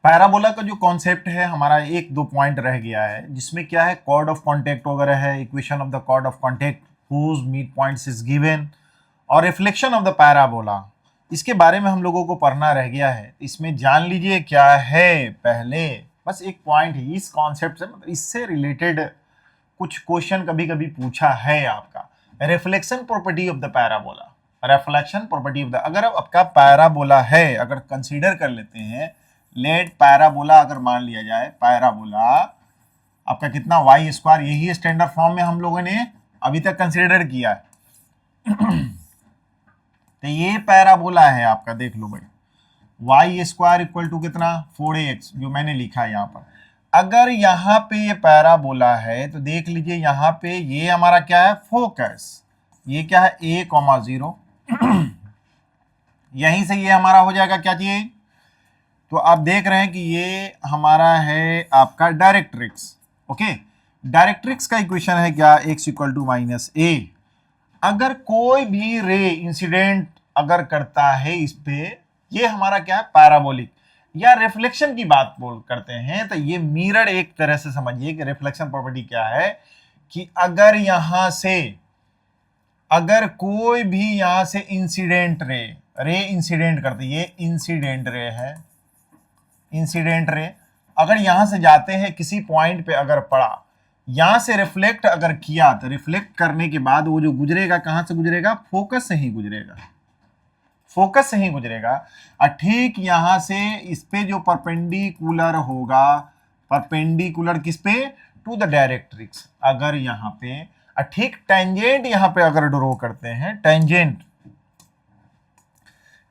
Parabola का जो concept है हमारा एक दो पॉइंट रह गया है, जिसमें क्या है कॉर्ड ऑफ कॉन्टेक्ट वगैरह है, equation of the chord of contact whose mid points is given और रिफ्लेक्शन ऑफ द पैराबोला। इसके बारे में हम लोगों को पढ़ना रह गया है। इसमें जान लीजिए क्या है, पहले बस एक पॉइंट है इस कॉन्सेप्ट से, मतलब इससे रिलेटेड कुछ क्वेश्चन कभी कभी पूछा है आपका। Reflection property of the parabola, reflection property of the, अगर आपका पैराबोला है, अगर कंसीडर कर लेते हैं, लेट पैराबोला अगर मान लिया जाए, पैराबोला आपका कितना वाई स्क्वायर, यही स्टैंडर्ड फॉर्म में हम लोगों ने अभी तक कंसीडर किया है। तो ये पैराबोला है आपका, देख लो भाई, वाई स्क्वायर इक्वल टू कितना 4ax, जो मैंने लिखा है यहाँ पर। अगर यहाँ पे ये पैराबोला है तो देख लीजिए यहाँ पे ये हमारा क्या है, फोकस, ये क्या है a,0। यहीं से ये हमारा हो जाएगा क्या चाहिए, तो आप देख रहे हैं कि ये हमारा है आपका डायरेक्ट्रिक्स। ओके, डायरेक्ट्रिक्स का इक्वेशन है क्या, x इक्वल टू माइनस ए। अगर कोई भी रे इंसिडेंट अगर करता है इस पे, ये हमारा क्या है पैराबोलिक, या रिफ्लेक्शन की बात बोल करते हैं, तो ये मिरर एक तरह से समझिए कि रिफ्लेक्शन प्रॉपर्टी क्या है कि अगर यहां से, अगर कोई भी यहां से इंसिडेंट रे इंसिडेंट करते, ये इंसिडेंट रे है, इंसिडेंट रे अगर यहां से जाते हैं किसी पॉइंट पे अगर पड़ा, यहां से रिफ्लेक्ट अगर किया, तो रिफ्लेक्ट करने के बाद वो जो गुजरेगा कहां से गुजरेगा, फोकस से ही गुजरेगा, फोकस से ही गुजरेगा। और ठीक यहां से इस पे जो परपेंडिकुलर होगा, परपेंडिकुलर किस पे, टू द डायरेक्ट्रिक्स, अगर यहां पे ठीक टेंजेंट यहां पे अगर ड्रॉ करते हैं, टेंजेंट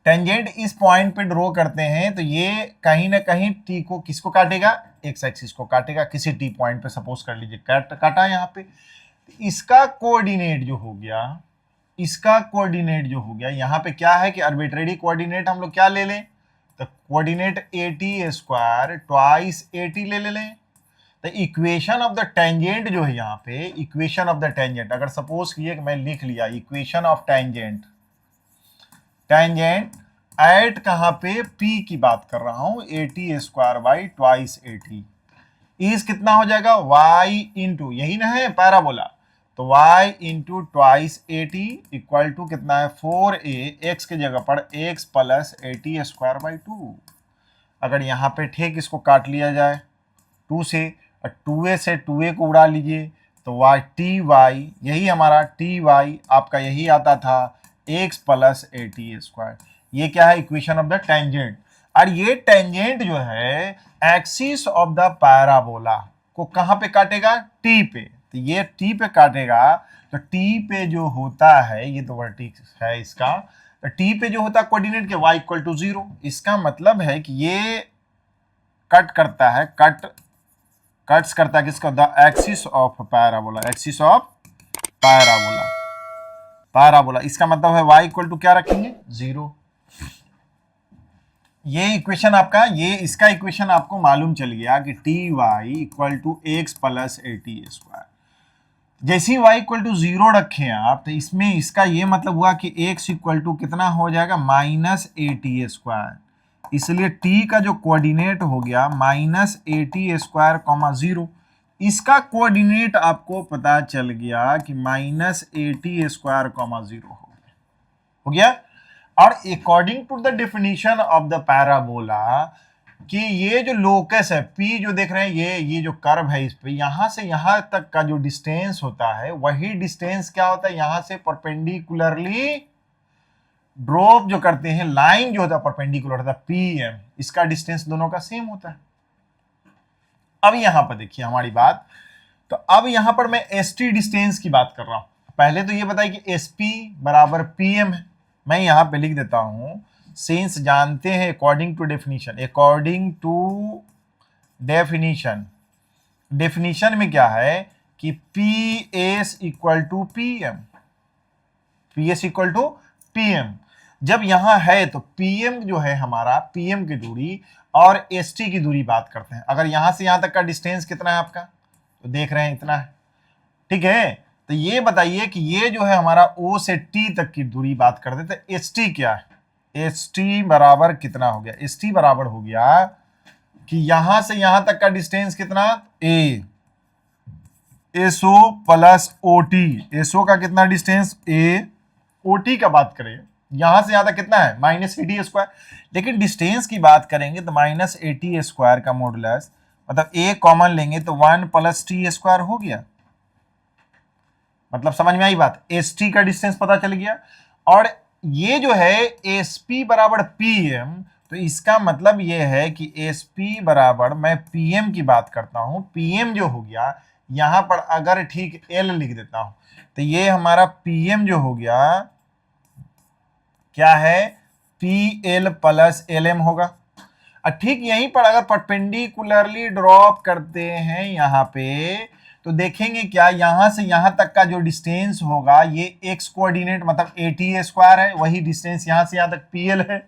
टेंजेंट इस पॉइंट पे ड्रॉ करते हैं, तो ये कहीं ना कहीं टी को किसको काटेगा, एक्स एक्सिस को काटेगा, किसी टी पॉइंट पे सपोज कर लीजिए काटा यहाँ पे। इसका कोऑर्डिनेट जो हो गया, इसका कोऑर्डिनेट जो हो गया, यहाँ पे क्या है कि आर्बिट्रेरी कोऑर्डिनेट हम लोग क्या ले लें, तो कोऑर्डिनेट ए स्क्वायर ट्वाइस ए ले लें। तो इक्वेशन ऑफ द टेंजेंट जो है यहाँ पे, इक्वेशन ऑफ द टेंजेंट, अगर सपोज किए कि मैं लिख लिया equation of tangent, tangent at कहां पे, P की बात कर रहा हूं, A square by twice A, is कितना हो जाएगा, y इंटू, यही ना है पैराबोला, तो y into twice a equal to कितना है 4a, x के जगह पर x plus a square by 2। अगर यहाँ पे ठीक इसको काट लिया जाए 2 से, और 2a से 2a को उड़ा लीजिए, तो y यही हमारा ty आपका यही आता था x प्लस ए स्क्वायर। ये क्या है, इक्वेशन ऑफ द टेंजेंट। और ये टेंजेंट जो है एक्सिस ऑफ द पैराबोला को कहां पे काटेगा, टी पे, तो ये टी पे काटेगा, तो टी पे जो होता है, ये तो वर्टिक्स है इसका, तो टी पे जो होता है कोऑर्डिनेट के y इक्वल टू 0, इसका मतलब है कि ये कट करता है, कट्स करता है किसका, the axis of parabola, axis of parabola, parabola, इसका मतलब है y इक्वल टू क्या रखेंगे, 0। ये इक्वेशन आपका, ये इसका इक्वेशन आपको मालूम चल गया कि t y equal to x plus a square. जैसे ही y इक्वल टू 0 रखें आप, तो इसमें इसका ये मतलब हुआ कि x इक्वल टू कितना हो जाएगा, माइनस ए स्क्वायर। इसलिए t का जो कोऑर्डिनेट हो गया माइनस ए स्क्वायर कॉमा 0, इसका कोऑर्डिनेट आपको पता चल गया कि माइनस ए स्क्वायर कॉमा 0 हो गया। और according to the definition of the parabola, कि ये जो लोकस है P जो देख रहे हैं, ये जो कर्व है, इस पे यहां से यहां तक का जो डिस्टेंस होता है, वही डिस्टेंस क्या होता है, यहां से परपेंडिकुलरली ड्रॉप जो करते हैं, लाइन जो होता है परपेंडिकुलर होता है PM, इसका डिस्टेंस दोनों का सेम होता है। अब यहां पर देखिए हमारी बात, तो अब यहां पर मैं ST डिस्टेंस की बात कर रहा हूं। पहले तो ये बताइए कि SP बराबर PM है, मैं यहां पे लिख देता हूं, सिंस जानते हैं according to definition, according to definition, definition में क्या है कि PS equal to PM, PS equal to PM। जब यहां है तो PM जो है हमारा, PM की दूरी और ST की दूरी बात करते हैं। अगर यहां से यहां तक का डिस्टेंस कितना है आपका, तो देख रहे हैं इतना है, ठीक है। तो ये बताइए कि ये जो है हमारा O से T तक की दूरी बात करते थे, ST क्या है, ST बराबर कितना हो गया, ST बराबर हो गया कि यहां से यहां तक का डिस्टेंस कितना, ए, एसओ प्लस ओटी, एसओ का कितना डिस्टेंस ए, ओटी का बात करें यहां से यहां तक कितना है -80², लेकिन डिस्टेंस की बात करेंगे तो -80² का मॉडुलस मतलब ए कॉमन लेंगे तो 1 + t² हो गया। मतलब समझ में आई बात, एस टी का डिस्टेंस पता चल गया। और ये जो है एस पी बराबर पी एम, तो इसका मतलब ये है कि एस पी बराबर, मैं पीएम की बात करता हूं, पीएम जो हो गया यहां पर अगर ठीक एल लिख देता हूं तो ये हमारा पीएम जो हो गया क्या है, P L plus L M होगा। ठीक यहीं पर अगर परपेंडिकुलरली ड्रॉप करते हैं यहां पे तो देखेंगे क्या, यहां से यहां तक का जो डिस्टेंस होगा ये एक्स कोऑर्डिनेट मतलब AT² है, वही डिस्टेंस यहां से यहां तक PL है।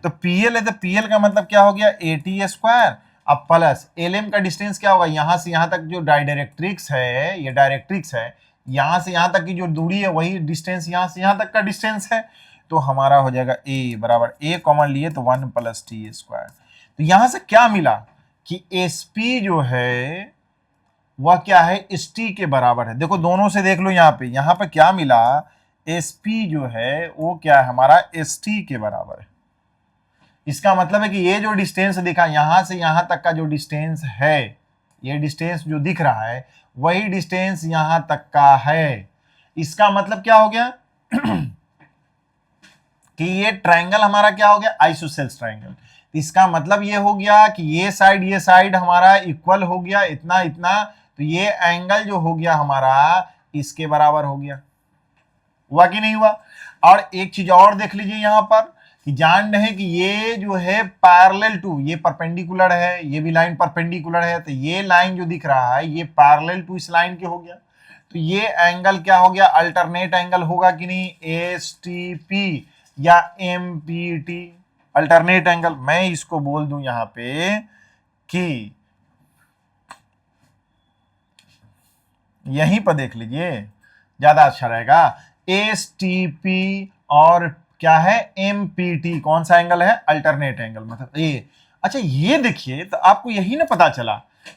तो PL है तो PL का मतलब क्या हो गया AT², अब प्लस LM का डिस्टेंस क्या होगा, यहां से यहां तक जो डायरेक्ट्रिक्स है, ये डायरेक्ट्रिक्स है, यहां से यहां तक की जो दूरी है वही डिस्टेंस यहां से यहां तक का डिस्टेंस है। तो हमारा हो जाएगा A बराबर, A कॉमन लिए तो 1 + t²। तो यहां से क्या मिला कि SP जो है वह क्या है, ST के बराबर है। देखो दोनों से देख लो, यहाँ पे क्या मिला, SP जो है वो क्या है हमारा ST के बराबर है। इसका मतलब है कि ये जो डिस्टेंस दिखा यहां से यहां तक का जो डिस्टेंस है, ये डिस्टेंस जो दिख रहा है वही डिस्टेंस यहां तक का है। इसका मतलब क्या हो गया कि ये ट्रायंगल हमारा क्या हो गया, आइसोसेल्स ट्रायंगल। इसका मतलब ये हो गया कि ये साइड हमारा इक्वल हो गया, इतना इतना, तो ये एंगल जो हो गया हमारा इसके बराबर हो गया। हुआ कि नहीं हुआ। और एक चीज और देख लीजिए यहां पर कि जान रहे कि ये जो है पैरेलल टू, ये परपेंडिकुलर है, ये भी लाइन परपेंडिकुलर है, तो ये लाइन जो दिख रहा है ये पैरेलल टू इस लाइन के हो गया। तो ये एंगल क्या हो गया, अल्टरनेट एंगल होगा कि नहीं, STP या MPT, अल्टरनेट एंगल। मैं इसको बोल दूं यहां पे कि यहीं पर देख लीजिए ज्यादा अच्छा रहेगा, STP और क्या है MPT, कौन सा एंगल है, अल्टरनेट एंगल, मतलब ये। अच्छा ये देखिए तो आपको यही ना पता चला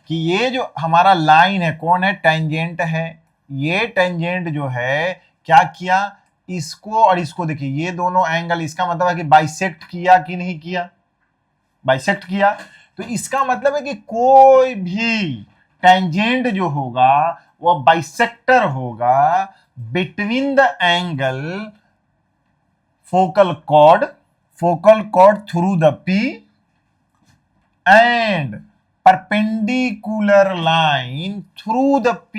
कि ये जो हमारा लाइन है कौन है, टेंजेंट है। ये टेंजेंट जो है क्या किया, इसको और इसको देखिए, ये दोनों एंगल, इसका मतलब है कि बाइसेक्ट किया कि नहीं किया, बाइसेक्ट किया। तो इसका मतलब है कि कोई भी टेंजेंट जो होगा वो बाइसेक्टर होगा between the angle focal chord through the P and perpendicular line through the P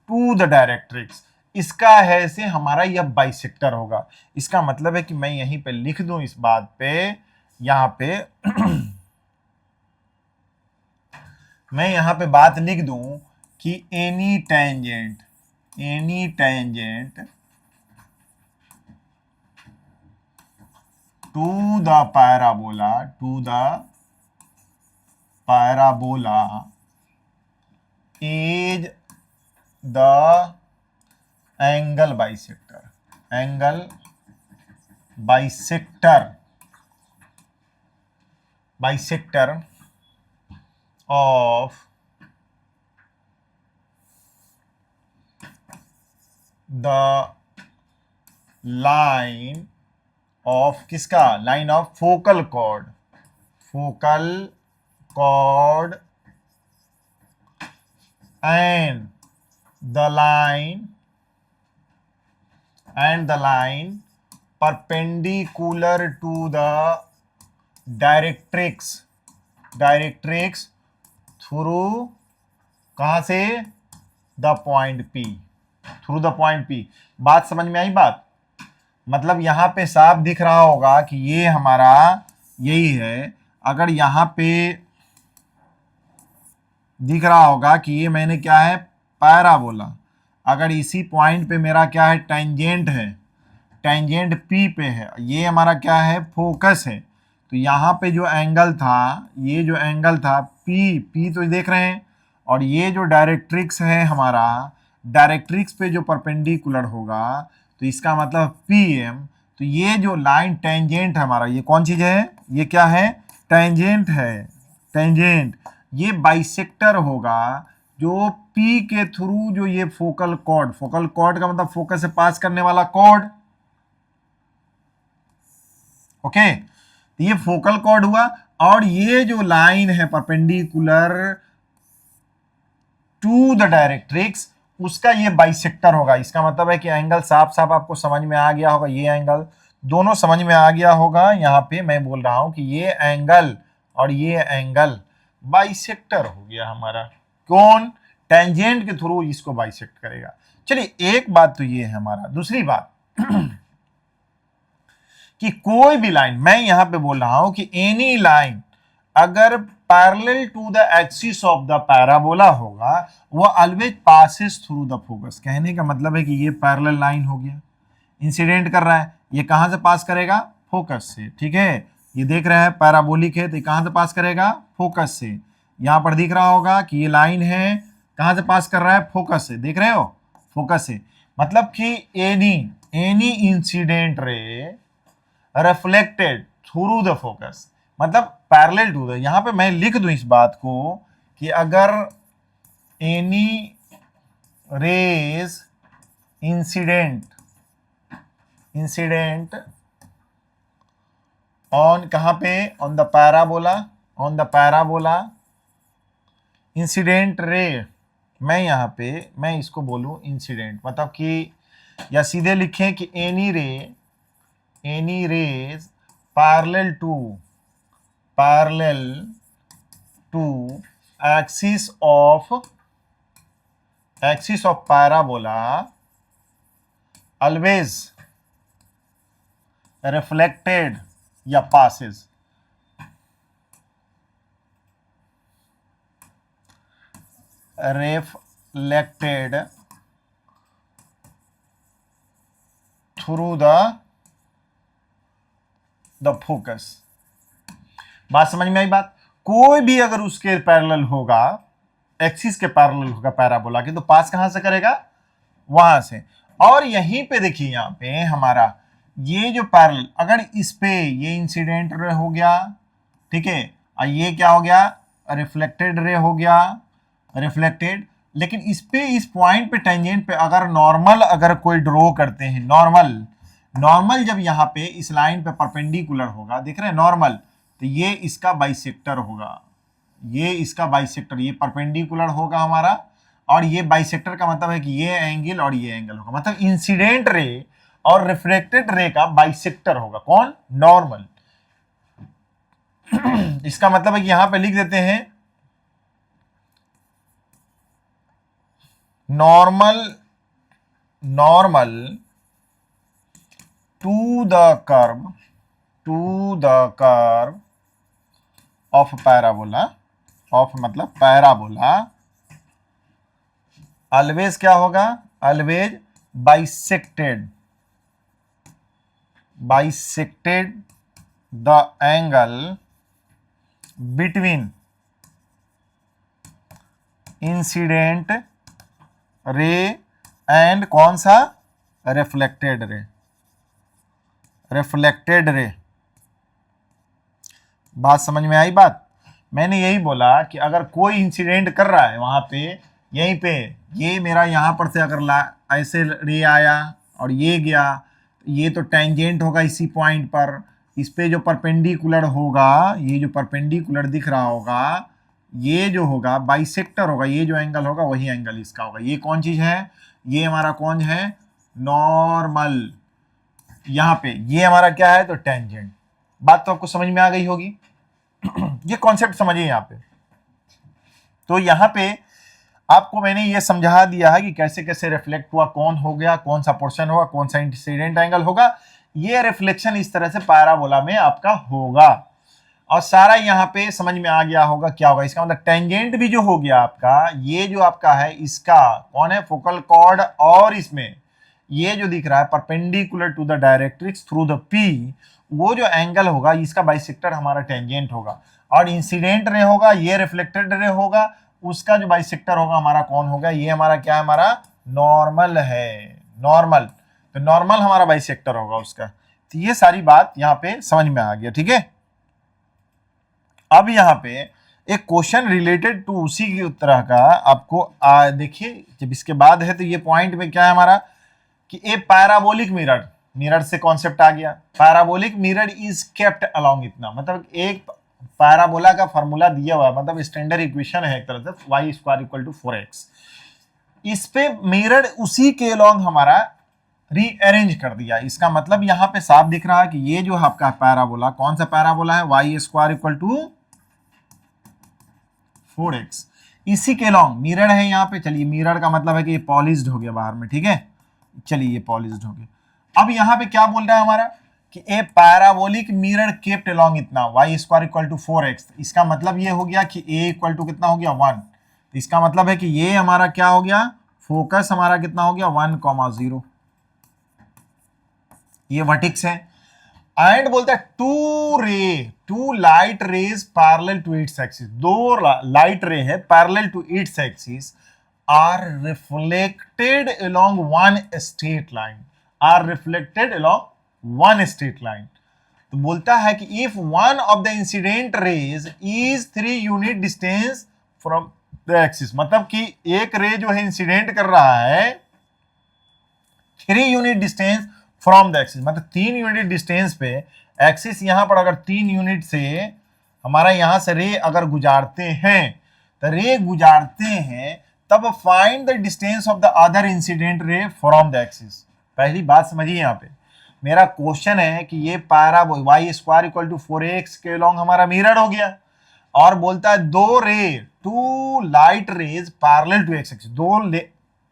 to the directrix. इसका है से हमारा यह बाइसेक्टर होगा। इसका मतलब है कि मैं यहीं पे लिख दूं इस बात पे, यहां पे मैं यहां पे बात लिख दूं कि any tangent to the parabola is the angle bisector of the line of किसका, line of focal chord and the line perpendicular to the directrix through कहां से, the point P, through the point P। बात समझ में आई बात, मतलब यहां पे साफ दिख रहा होगा कि ये हमारा यही है। अगर यहां पे दिख रहा होगा कि ये मैंने क्या है, पैराबोला, अगर इसी पॉइंट पे मेरा क्या है, टेंजेंट है, टेंजेंट P पे है, ये हमारा क्या है, फोकस है। तो यहाँ पे जो एंगल था, ये जो एंगल था P तो देख रहे हैं, और ये जो डायरेक्ट्रिक्स है हमारा, डायरेक्ट्रिक्स पे जो परपेंडिकुलर होगा तो इसका मतलब PM। तो ये जो लाइन टेंजेंट है हमारा, ये कौन चीज है, ये क्या है, टेंजेंट है, टेंजेंट, ये बाइसेक्टर होगा जो P के थ्रू जो ये फोकल कॉर्ड का मतलब फोकस से पास करने वाला कॉर्ड, ओके, तो ये फोकल कॉर्ड हुआ, और ये जो लाइन है परपेंडिकुलर टू द डायरेक्ट्रिक्स, उसका ये बाइसेक्टर होगा। इसका मतलब है कि एंगल साफ साफ आपको समझ में आ गया होगा, ये एंगल दोनों समझ में आ गया होगा। यहां पे मैं बोल रहा हूं कि ये एंगल और ये एंगल बाइसेक्टर हो गया हमारा। कौन? टेंजेंट के थ्रू इसको बाइसेक्ट करेगा। चलिए, एक बात तो ये है हमारा। दूसरी बात कि कोई भी लाइन, मैं यहां पे बोल रहा हूं कि एनी लाइन अगर parallel to the axis of the parabola होगा, वो always passes through the focus. कहने का मतलब है कि ये पैरेलल लाइन हो गया, इंसिडेंट कर रहा है, ये कहां से पास करेगा? फोकस से, ठीक है। ये देख रहे हैं पैराबोलिक है, तो ये कहां से पास करेगा? फोकस से। यहां पर दिख रहा होगा कि ये लाइन है, कहां से पास कर रहा है? फोकस से। देख रहे हो? फोकस से। मतलब कि any incident ray reflected through the focus, मतलब पैरेलल टू द, यहां पे मैं लिख दूं इस बात को कि अगर एनी रेज इंसिडेंट ऑन, कहां पे? On the parabola, incident ray, मैं यहां पे मैं इसको बोलूं इंसिडेंट, मतलब कि, या सीधे लिखें कि any rays parallel to axis of parabola always reflected या passes reflected through the focus। बात समझ में आई बात? कोई भी अगर उसके पैरेलल होगा, एक्सिस के पैरेलल होगा पैराबोला के, तो पास कहां से करेगा? वहां से। और यहीं पे देखिए, यहां पे हमारा ये जो पैरेलल, अगर इस पे ये इंसिडेंट रे हो गया, ठीक है, और ये क्या हो गया? रिफ्लेक्टेड रे हो गया, रिफ्लेक्टेड। लेकिन इस पे, इस पॉइंट पे, टेंजेंट पे अगर नॉर्मल अगर कोई ड्रॉ करते हैं, नॉर्मल जब यहाँ पे इस लाइन पे परपेंडिकुलर होगा, देख रहे हैं नॉर्मल, तो ये इसका बाइसेक्टर होगा, ये इसका बाइसेक्टर, ये परपेंडिकुलर होगा हमारा, और ये बाइसेक्टर का मतलब है कि ये एंगल और ये एंगल होगा, मतलब इंसिडेंट रे और रिफ्लेक्टेड रे का बाइसेक्टर होगा। कौन? नॉर्मल। इसका मतलब है कि यहां पे लिख देते हैं normal to the curve of parabola, of मतलब पैराबोला, ऑलवेज क्या होगा? Always bisected the angle between incident ray and कौन सा? Reflected ray. बात समझ में आई बात? मैंने यही बोला कि अगर कोई इंसिडेंट कर रहा है वहां पे, यहीं पे, ये मेरा यहां पर से अगर ऐसे रे आया और ये गया, ये तो टेंजेंट होगा इसी पॉइंट पर। इस पे जो परपेंडिकुलर होगा, ये जो परपेंडिकुलर दिख रहा होगा, ये जो होगा बाइसेक्टर होगा, ये जो एंगल होगा वही एंगल इसका होगा। ये कौन चीज है? ये हमारा कौन है? नॉर्मल। यहां पे ये हमारा क्या है? तो टेंजेंट। बात तो आपको समझ में आ गई होगी। ये कॉन्सेप्ट समझिए यहां पे। तो यहां पे आपको मैंने ये समझा दिया है कि कैसे कैसे रिफ्लेक्ट हुआ, कौन हो गया, कौन सा पोर्शन होगा, कौन सा इंसिडेंट एंगल होगा। ये रिफ्लेक्शन इस तरह से पैराबोला में आपका होगा, और सारा यहां पे समझ में आ गया होगा क्या होगा। इसका मतलब टेंजेंट भी जो हो गया आपका, ये जो आपका है, इसका कौन है? फोकल कॉर्ड, और इसमें ये जो दिख रहा है perpendicular to the directrix through the P, वो जो एंगल होगा इसका बाइसेक्टर हमारा टेंजेंट होगा, और इंसिडेंट रे होगा, ये रिफ्लेक्टेड रे होगा, उसका जो बाइसेक्टर होगा हमारा कौन होगा? ये हमारा क्या है? हमारा नॉर्मल है, नॉर्मल। तो नॉर्मल हमारा बाइसेक्टर होगा उसका। तो ये सारी बात यहां पे समझ में आ गया, ठीक है। अब यहां पे एक क्वेश्चन रिलेटेड टू उसी की तरह का आपको देखिए, जब इसके बाद है तो ये पॉइंट में क्या है हमारा कि ए पैराबोलिक मिरर, मिरर से कॉन्सेप्ट आ गया, parabolic mirror is kept along इतना, मतलब एक पैराबोला का फॉर्मूला दिया हुआ है, मतलब स्टैंडर्ड इक्वेशन है एक तरह से, Y square equal to 4x, इस पे मिरर उसी के अलोंग हमारा रीअरेंज कर दिया। इसका मतलब यहां पे साफ दिख रहा है कि ये जो आपका पैराबोला, कौन सा पैराबोला है, Y square equal to 4x, इसी के लॉन्ग मिरर है यहाँ पे। चलिए मिरर का मतलब है कि ये पॉलिश्ड हो गया बाहर में, ठीक है, चलिए ये पॉलिश्ड हो गया। अब यहाँ पे क्या बोल रहा है हमारा कि a parabolic mirror kept along इतना, Y square equal to 4x, इसका मतलब ये हो गया कि ए इक्वल टू कितना हो गया 1, इसका मतलब है कि ये हमारा क्या हो गया, फोकस हमारा कितना हो गया 1,0, ये वर्टिक्स है। एंड बोलता है two light rays parallel to its axis, दो लाइट रे है parallel to its axis are reflected along one straight line, are reflected along one straight line. तो बोलता है कि if one of the incident rays is 3 unit distance from the axis, मतलब कि एक रे जो है इंसिडेंट कर रहा है 3 unit distance from the axis, मतलब 3 यूनिट डिस्टेंस पे, एक्सिस यहां पर अगर 3 यूनिट से हमारा यहां से रे अगर गुजारते हैं, तो रे गुजारते हैं, तब find the distance of the other incident ray from the axis. पहली बात समझिए, यहां पे मेरा क्वेश्चन है कि ये पैरा y square equal to 4x के लॉन्ग हमारा मिरर हो गया, और बोलता है दो रे, two light rays parallel to x axis, दो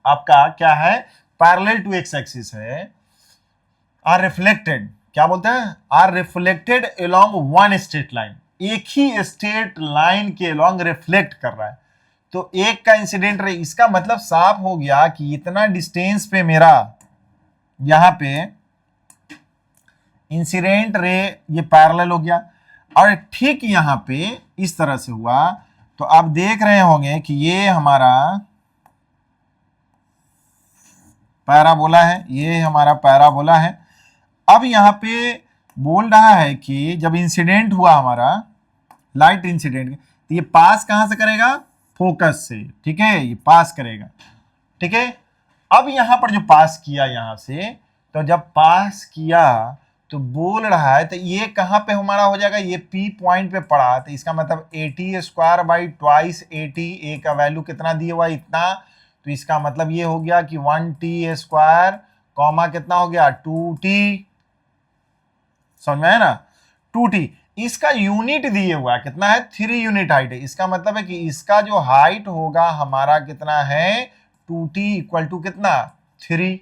आपका क्या है पैरेलल टू एक्स एक्सिस है, आर रिफ्लेक्टेड, क्या बोलते हैं, are reflected along one straight line, एक ही स्ट्रेट लाइन के अलोंग रिफ्लेक्ट कर रहा है। तो एक का इंसिडेंट रे, इसका मतलब साफ हो गया कि इतना डिस्टेंस पे मेरा यहां पे इंसिडेंट रे ये पैरेलल हो गया, और ठीक यहां पे इस तरह से हुआ। तो आप देख रहे होंगे कि ये हमारा पैराबोला है, ये हमारा पैराबोला है। अब यहां पे बोल रहा है कि जब इंसिडेंट हुआ हमारा लाइट इंसिडेंट, तो ये पास कहां से करेगा, फोकस से, ठीक है, ये पास करेगा, ठीक है। अब यहां पर जो पास किया यहां से, तो जब पास किया तो बोल रहा है, तो ये कहां पे हमारा हो जाएगा, ये P पॉइंट पे पड़ा, तो इसका मतलब 80 स्क्वायर बाई ट्वाइस 80, ए का वैल्यू कितना दिया हुआ इतना, तो इसका मतलब ये हो गया कि 1t स्क्वायर कॉमा कितना हो गया 2t, समझ में है ना, 2t। इसका यूनिट दिए हुआ कितना है, 3 यूनिट हाइट है, इसका मतलब है कि इसका जो हाइट होगा हमारा कितना है 2t इक्वल टू कितना 3,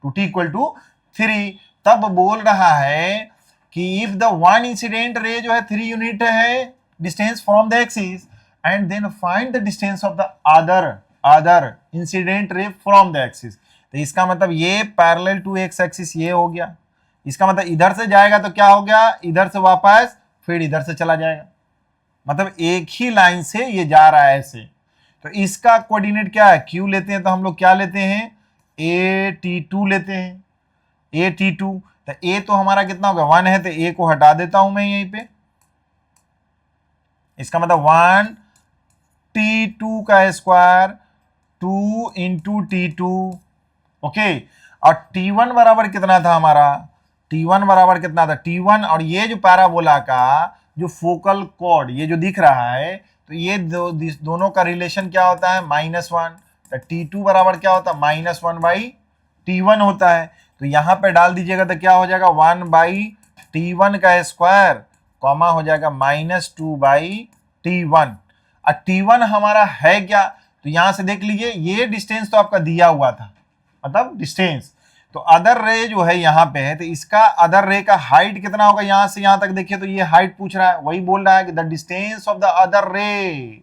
2t इक्वल टू 3। तब बोल रहा है कि if the one incident ray जो है 3 यूनिट है distance from the axis, and then find the distance of the other incident ray from the axis, तो इसका मतलब ये पैरेलल टू एक्स एक्सिस ये हो गया, इसका मतलब इधर से जाएगा तो क्या हो गया, इधर से वापस फिर इधर से चला जाएगा, मतलब एक ही लाइन से ये जा रहा है ऐसे। तो इसका कोऑर्डिनेट क्या है, क्यू लेते हैं तो हम लोग क्या लेते हैं, AT2 लेते हैं, AT2। तो ए तो हमारा कितना होगा 1 है, तो ए को हटा देता हूं मैं यहीं पे, इसका मतलब 1t2 का स्क्वायर 2 इंटू T2, ओके। और T1 बराबर कितना था हमारा, T1 बराबर कितना था, T1 और ये जो पैराबोला का जो फोकल कॉर्ड ये जो दिख रहा है, तो ये दोनों का रिलेशन क्या होता है -1, तो T2 बराबर क्या होता है -1 बाई T1 होता है। तो यहां पे डाल दीजिएगा तो क्या हो जाएगा 1 बाई T1 का स्क्वायर कॉमा हो जाएगा -2 बाई T1। और T1 हमारा है क्या, तो यहां से देख लीजिए ये डिस्टेंस तो आपका दिया हुआ था, मतलब डिस्टेंस, तो अदर रे जो है यहां पे है, तो इसका अदर रे का हाइट कितना होगा, यहां से यहां तक देखिए तो ये हाइट पूछ रहा है, वही बोल रहा है कि the distance of the other ray,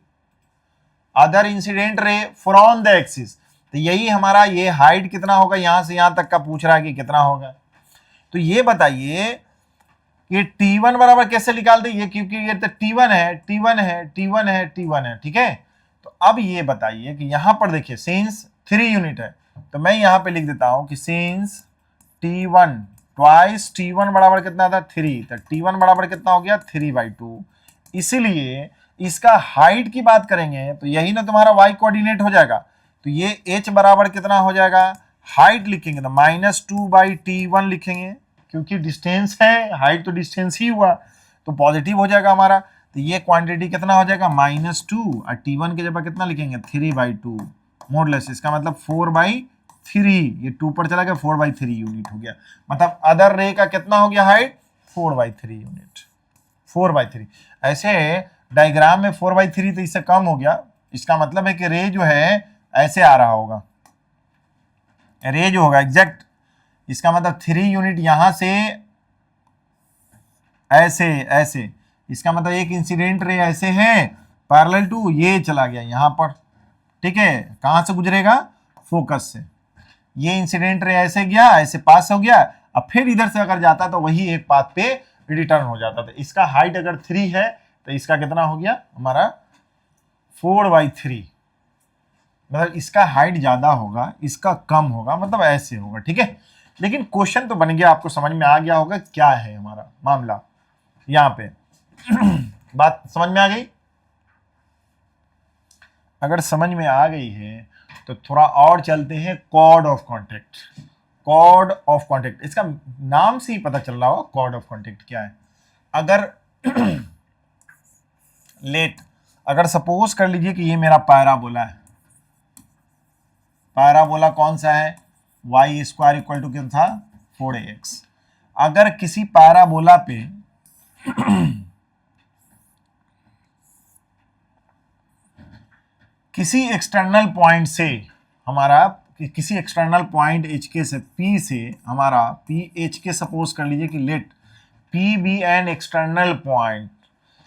other incident ray from the axis, तो यही हमारा ये हाइट कितना होगा, यहां से यहां तक का पूछ रहा है कि कितना होगा। तो ये बताइए ये T1 बराबर कैसे निकालते हैं, ये क्योंकि ये तो T1 है, T1 है, T1 है, T1 है, ठीक है। तो अब ये बताइए कि यहां पर देखिए सिंस 3 यूनिट है, तो मैं यहां पे लिख देता हूं कि सिंस T1 ट्वाइस T1 बराबर कितना था 3, तो T1 बराबर कितना हो गया 3/2, इसीलिए इसका हाइट की बात करेंगे तो यही ना तुम्हारा y कोऑर्डिनेट हो जाएगा। तो ये h बराबर कितना हो जाएगा, हाइट लिखेंगे तो -2/t1 लिखेंगे, क्योंकि डिस्टेंस है, हाइट तो डिस्टेंस ही हुआ तो पॉजिटिव हो जाएगा हमारा। तो ये क्वांटिटी कितना हो जाएगा -2 और t1 के जगह कितना लिखेंगे 3/2 मोडलेस, इसका मतलब 4/3, ये 2 पर चला गया 4/3 यूनिट हो गया। मतलब अदर रे का कितना हो गया हाइट 4/3 यूनिट, 4/3। ऐसे डायग्राम में 4/3 तो इससे कम हो गया, इसका मतलब है कि रे जो है ऐसे आ रहा होगा, रे जो होगा एग्जैक्ट, इसका मतलब 3 यूनिट यहां से ऐसे ऐसे, इसका मतलब एक इंसिडेंट रे ऐसे है पैरेलल टू ये चला गया यहां पर, ठीक है, कहां से गुजरेगा फोकस से, ये इंसिडेंट रे ऐसे गया ऐसे पास हो गया, अब फिर इधर से अगर जाता तो वही एक पाथ पे रिटर्न हो जाता था। इसका हाइट अगर 3 है तो इसका कितना हो गया हमारा 4/3, मतलब इसका हाइट ज्यादा होगा इसका कम होगा, मतलब ऐसे होगा, ठीक है। लेकिन क्वेश्चन तो बन गया, आपको समझ में आ गया होगा क्या है हमारा मामला यहां पे। बात समझ में आ गई? अगर समझ में आ गई है तो थोड़ा और चलते हैं chord of contact. Chord of contact, इसका नाम से ही पता चल रहा होगा कॉर्ड ऑफ कॉन्टेक्ट क्या है। अगर लेट, अगर सपोज कर लीजिए कि ये मेरा पैराबोला है, पैराबोला कौन सा है y² इक्वल टू कितना था 4ax। अगर किसी पैराबोला पे किसी एक्सटर्नल पॉइंट से हमारा, किसी एक्सटर्नल पॉइंट HK से P से हमारा PHK सपोज कर लीजिए कि let P be an external point,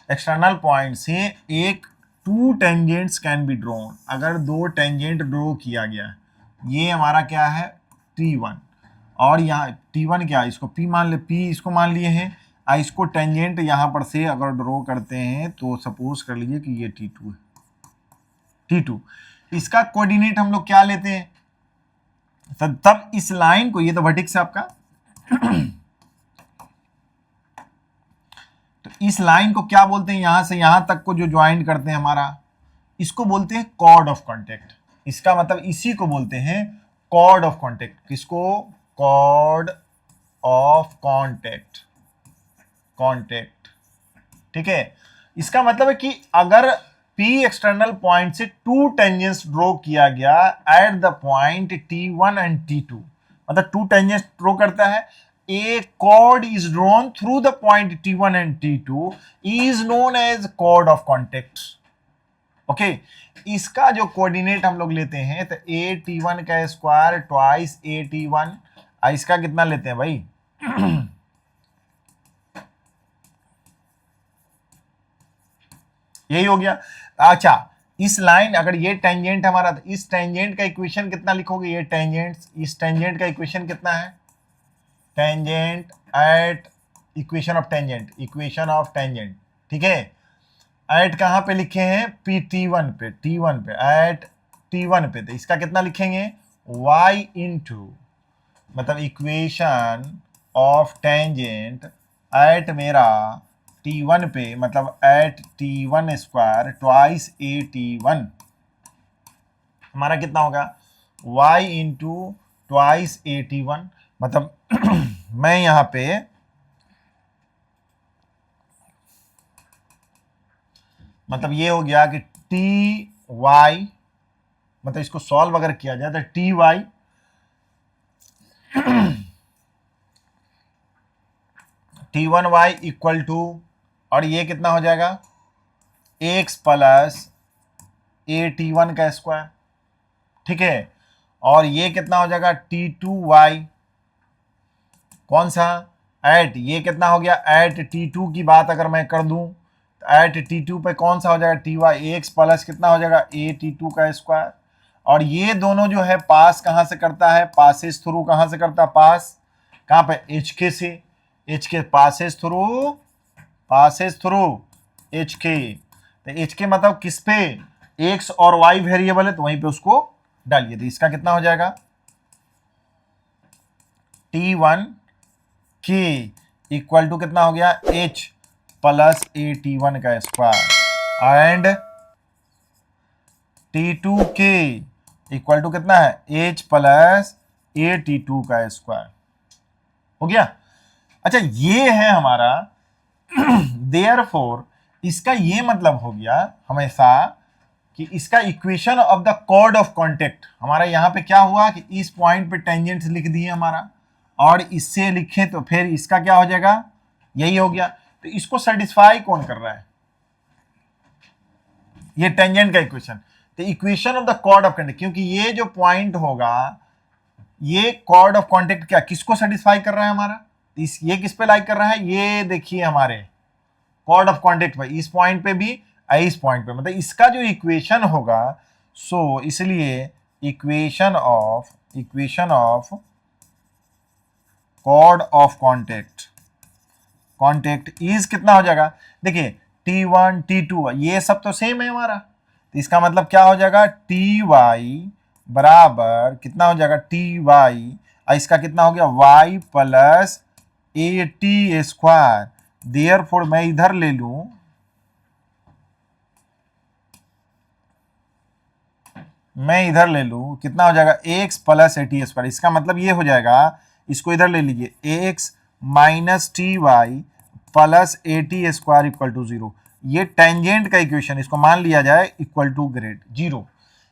external point से एक 2 टेंजेंट्स कैन बी ड्रॉन, अगर 2 टेंजेंट ड्रॉ किया गया, ये हमारा क्या है T1 और यहाँ T1 क्या है, इसको P मान ले, P इसको मान लिए हैं, इसको टेंजेंट यहाँ पर से अगर ड्रॉ करते हैं तो सपोज कर लीजिए कि ये T2 है, T2, इसका कोऑर्डिनेट हम लोग क्या लेते हैं, तब इस लाइन को, ये तो वर्टेक्स है आपका, तो इस लाइन को क्या बोलते हैं, यहां से यहां तक को जो ज्वाइन करते हैं हमारा, इसको बोलते हैं कॉर्ड ऑफ कॉन्टेक्ट। इसका मतलब इसी को बोलते हैं कॉर्ड ऑफ कॉन्टेक्ट, किसको, कॉर्ड ऑफ कॉन्टेक्ट, कॉन्टेक्ट, ठीक है। इसका मतलब है कि अगर P एक्सटर्नल पॉइंट से 2 टेंजेंट्स ड्रॉ किया गया eight the point T1 and T2, मतलब 2 टेंजेंट्स ड्रॉ करता है, a chord is drawn through the point T1 and T2 is known as chord of contact, okay. इसका जो कोऑर्डिनेट हम लोग लेते हैं तो a_t1 का स्क्वायर ट्वाइस a_t1, इसका कितना लेते हैं भाई यही हो गया। अच्छा, इस लाइन, अगर ये टेंजेंट हमारा, तो इस टेंजेंट का इक्वेशन कितना लिखोगे, ये टेंजेंट, इस टेंजेंट का इक्वेशन कितना है, tangent at equation of tangent, equation of tangent, ठीक है। एट कहां पे लिखे हैं T1 पे, T1 पे, एट T1 पे, तो इसका कितना लिखेंगे y इंटू, मतलब इक्वेशन ऑफ टेंजेंट एट मेरा T1 पे, मतलब eight T1 square twice a_t1, हमारा कितना होगा y इंटू ट्वाइस a_t1, मतलब मैं यहां पे मतलब ये हो गया कि Ty, मतलब इसको सॉल्व अगर किया जाए तो Ty T1y इक्वल टू, और ये कितना हो जाएगा x प्लस a_t1 का स्क्वायर, ठीक है। और ये कितना हो जाएगा T2y, कौन सा, एट, ये कितना हो गया एट T2 की बात अगर मैं कर दूं तो एट T2 पे कौन सा हो जाएगा Ty, x प्लस कितना हो जाएगा a_t2 का स्क्वायर। और ये दोनों जो है पास कहां से करता है, पासेस थ्रू, कहां से करता है पास, कहां पे HK से, HK passes through, passes through HK, तो HK मतलब किस पे, x और y वेरिएबल है तो वहीं पे उसको डालिए, तो इसका कितना हो जाएगा T1 K इक्वल टू कितना हो गया h प्लस a_t1 का square, and T2K equal to कितना है, H प्लस AT2 का स्क्वायर। हो गया। अच्छा ये है हमारा देयरफॉर इसका ये मतलब हो गया हमेशा कि इसका equation of the chord of contact हमारा यहाँ पे क्या हुआ कि इस पॉइंट पे टेंजेंट्स लिख दिए हमारा, और इससे लिखे तो फिर इसका क्या हो जाएगा, यही हो गया। तो इसको सेटिस्फाई कौन कर रहा है, ये टेंजेंट का इक्वेशन। तो equation of the chord of contact, क्योंकि ये जो पॉइंट होगा ये कॉर्ड ऑफ कांटेक्ट क्या किसको सेटिस्फाई कर रहा है हमारा, ये किस पे लाइक कर रहा है, ये देखिए हमारे कॉर्ड ऑफ कांटेक्ट पे, इस पॉइंट पे भी इस पॉइंट पे, मतलब इसका जो इक्वेशन होगा, सो इसलिए equation of chord of contact is कितना हो जाएगा, देखिए T1 T2 ये सब तो सेम है हमारा, तो इसका मतलब क्या हो जाएगा Ty बराबर कितना हो जाएगा Ty, इसका कितना हो गया y plus AT square. Therefore मैं इधर ले लूं, कितना हो जाएगा x प्लस AT स्क्वायर, इसका मतलब ये हो जाएगा, इसको इधर ले लीजिए x minus TY plus AT square equal to 0। ये टेंजेंट का इक्वेशन, इसको मान लिया जाए इक्वल टू ग्रेड 0।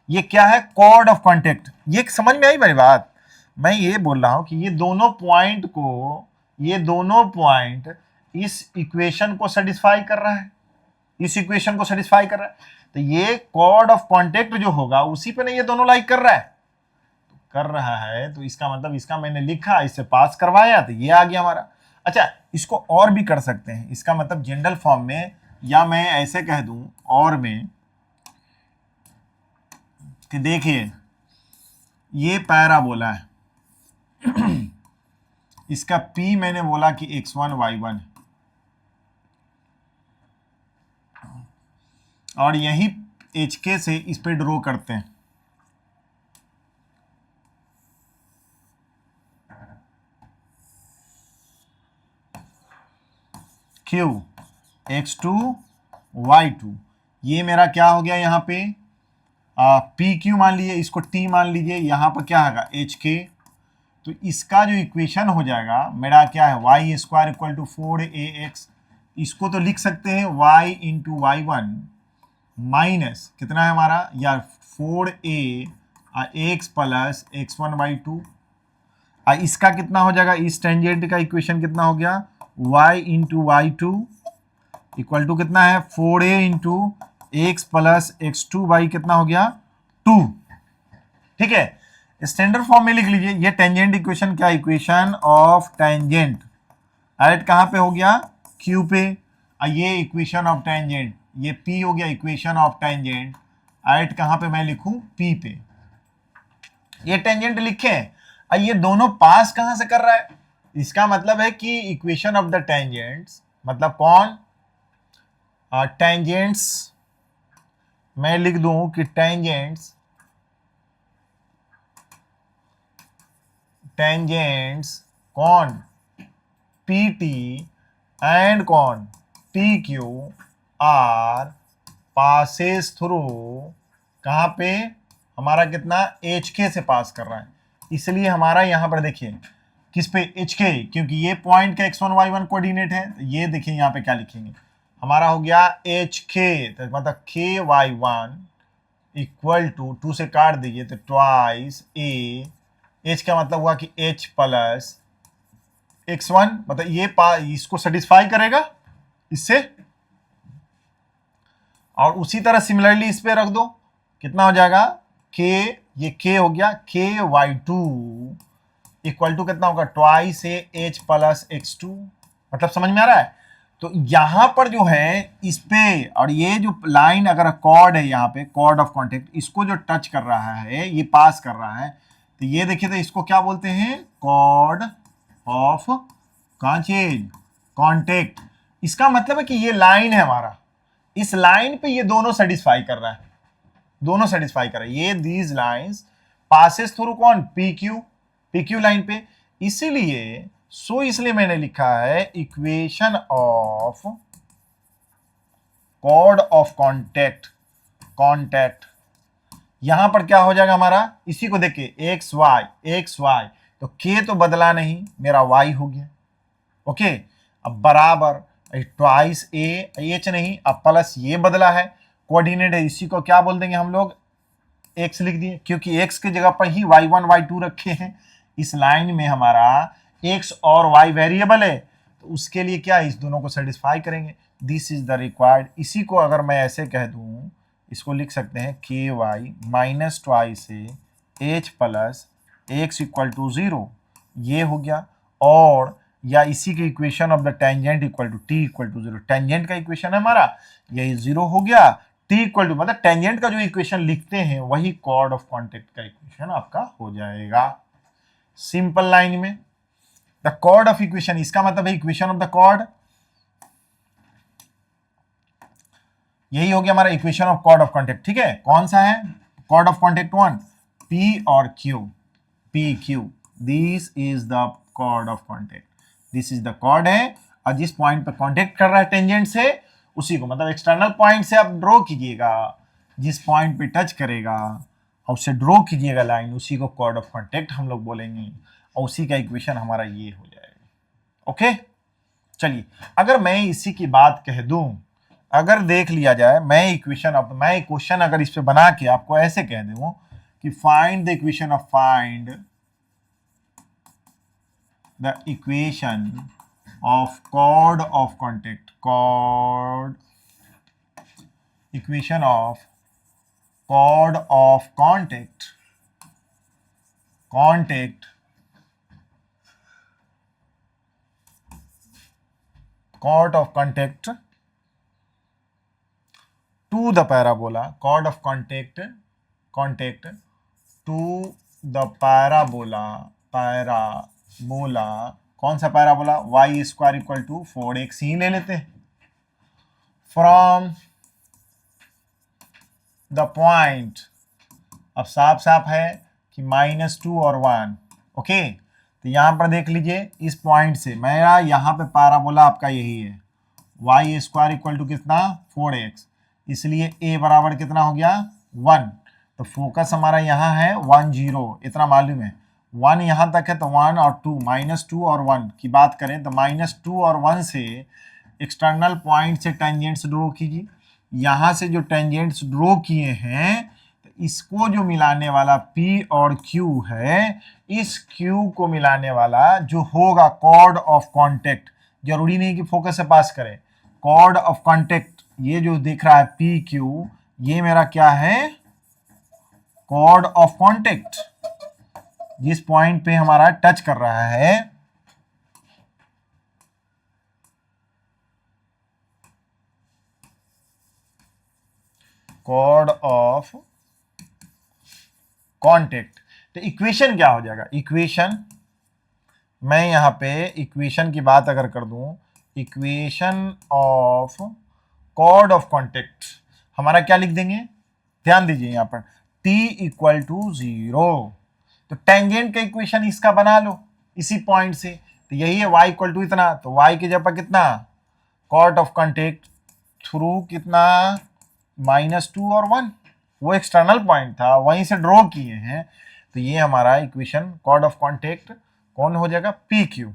ये क्या है, कॉर्ड ऑफ कांटेक्ट। ये समझ में आई मेरी बात, मैं ये बोल रहा हूं कि ये दोनों पॉइंट इस इक्वेशन को सेटिस्फाई कर रहा है, तो ये कॉर्ड ऑफ कांटेक्ट जो होगा उसी पे ना ये दोनों लाइक कर रहा है, तो इसका मतलब इसका मैंने लिखा, इससे पास करवाया, तो ये आ गया हमारा। अच्छा इसको और भी कर सकते हैं, इसका मतलब जनरल फॉर्म में, या मैं ऐसे कह दूं और में कि देखिए ये पैराबोला है इसका P मैंने बोला कि x1 y1, और यही HK से इस पे ड्रॉ करते हैं, Q x2 y2, ये मेरा क्या हो गया यहाँ पे PQ मान लीजिए, इसको T मान लीजिए, यहाँ पर क्या होगा HK। तो इसका जो इक्वेशन हो जाएगा मेरा क्या है, y square equal to 4ax, इसको तो लिख सकते हैं y इंटू y1 माइनस कितना है हमारा यार 4a x प्लस x1/2, इसका कितना हो जाएगा, इस टेंजेंट का इक्वेशन कितना हो गया y into y2 equal to कितना है 4a into x plus x2 कितना हो गया 2। ठीक है, स्टैंडर्ड फॉर्म में लिख लीजिए, ये टेंजेंट इक्वेशन क्या, इक्वेशन ऑफ टेंजेंट एट कहां पे हो गया Q पे, ये इक्वेशन ऑफ टेंजेंट, ये P हो गया इक्वेशन ऑफ टेंजेंट एट कहां पे मैं लिखूं P पे, ये टेंजेंट लिखे। ये दोनों पास कहां से कर रहा है, इसका मतलब है कि इक्वेशन ऑफ द टेंजेंट्स, मतलब कौन टेंजेंट्स, मैं लिख दूं कि टेंजेंट्स कौन PT एंड कौन PQ आर पासेस थ्रू कहां पे हमारा कितना HK से पास कर रहा है, इसलिए हमारा यहां पर देखिए किस पे HK, क्योंकि ये पॉइंट का x1 y1 कोऑर्डिनेट है, तो ये देखिए यहां पे क्या लिखेंगे, हमारा हो गया HK, तो मतलब KY1 इक्वल टू 2 से काट दीजिए तो ट्वाइस A, H का मतलब हुआ कि H प्लस x1, मतलब ये इसको सेटिस्फाई करेगा इससे, और उसी तरह सिमिलरली इस पे रख दो, कितना हो जाएगा K, ये K हो गया KY2 इक्वल टू कितना होगा ट्वाइस H प्लस x2, मतलब समझ में आ रहा है। तो यहां पर जो है इस पे, और ये जो लाइन अगर कॉर्ड है यहाँ पे कॉर्ड ऑफ कांटेक्ट, इसको जो टच कर रहा है ये पास कर रहा है, तो ये देखिए तो इसको क्या बोलते हैं कॉर्ड ऑफ कांटेक्ट। इसका मतलब है कि ये लाइन है हमारा, इस लाइन पे ये दोनों सेटिस्फाई कर रहा है, ये दीज लाइंस पासेस थ्रू कौन PQ लाइन पे, इसलिए मैंने लिखा है equation of chord of contact यहां पर क्या हो जाएगा हमारा, इसी को देखिए एक्स वाई, तो के तो बदला नहीं, मेरा वाई हो गया। ओके, अब बराबर ट्वाइस ए, एच नहीं, अब प्लस ये बदला है, कोऑर्डिनेट है, इसी को क्या बोल देंगे हम लोग, एक्स लिख दिए, क्योंकि एक्स की जगह पर ही y1 y2 रखे हैं। इस लाइन में हमारा एक्स और वाई वेरिएबल है, तो उसके लिए क्या, इस दोनों को सेटिस्फाई करेंगे। This is the required. इसी को अगर मैं ऐसे कह दूं, इसको लिख सकते हैं के y minus twice h plus x equal to 0, ये हो गया। और या इसी के equation of the tangent equal to t equal to 0, tangent का इक्वेशन है हमारा, यही 0 हो गया। टी इक्वल टू मतलब टेंजेंट का जो इक्वेशन लिखते हैं वही कॉर्ड ऑफ कॉन्टेक्ट का इक्वेशन आपका हो जाएगा। सिंपल लाइन में द कॉर्ड ऑफ इक्वेशन, इसका मतलब है इक्वेशन ऑफ द कॉर्ड, यही हो गया हमारा equation of chord of contact. ठीक है, कौन सा है chord of contact, one P और Q, P Q, this is the chord of contact, this is the chord है। और जिस पॉइंट पे कॉन्टेक्ट कर रहा है टेंजेंट से, उसी को मतलब एक्सटर्नल पॉइंट से आप ड्रॉ कीजिएगा, जिस पॉइंट पे टच करेगा और उससे ड्रॉ कीजिएगा लाइन, उसी को कॉर्ड ऑफ कॉन्टेक्ट हम लोग बोलेंगे, और उसी का इक्वेशन हमारा ये हो जाएगा। ओके, चलिए अगर मैं इसी की बात कह दूं, अगर देख लिया जाए, मैं क्वेश्चन अगर इस पे बना के आपको ऐसे कह दूं कि find the equation of chord of contact, equation of chord of contact to the parabola, chord of contact to the parabola, कौन सा parabola, y square equal to 4x ही ले लेते हैं, फ्रॉम द पॉइंट, अब साफ साफ है कि -2 और 1। ओके, तो यहां पर देख लीजिए, इस पॉइंट से मेरा यहां पे पैराबोला आपका यही है, y स्क्वायर इक्वल टू कितना 4x, इसलिए a बराबर कितना हो गया 1, तो फोकस हमारा यहाँ है 1 0, इतना मालूम है, 1 यहाँ तक है तो 1 और 2, -2 और 1 की बात करें तो -2 और 1 से एक्सटर्नल पॉइंट से टेंजेंट्स ड्रॉ कीजिए, यहाँ से जो टेंजेंट्स ड्रॉ किए हैं तो इसको जो मिलाने वाला P और Q है, इस Q को मिलाने वाला जो होगा कॉर्ड ऑफ कॉन्टेक्ट, जरूरी नहीं कि फोकस से पास करें, कॉर्ड ऑफ कॉन्टेक्ट, ये जो दिख रहा है PQ, ये मेरा क्या है कॉर्ड ऑफ कॉन्टेक्ट, जिस पॉइंट पे हमारा टच कर रहा है, कॉर्ड ऑफ कॉन्टेक्ट। तो इक्वेशन क्या हो जाएगा, इक्वेशन मैं यहां पे इक्वेशन की बात अगर कर दूं, equation of chord of contact हमारा क्या लिख देंगे, ध्यान दीजिए यहां पर t इक्वल टू 0, तो टेंजेंट का इक्वेशन इसका बना लो इसी पॉइंट से, तो यही है y इक्वल टू इतना, तो y की जगह कितना कॉर्ड ऑफ कॉन्टेक्ट थ्रू कितना -2 और 1, वो एक्सटर्नल पॉइंट था वहीं से ड्रॉ किए हैं, तो ये हमारा इक्वेशन कॉर्ड ऑफ कॉन्टेक्ट कौन हो जाएगा PQ।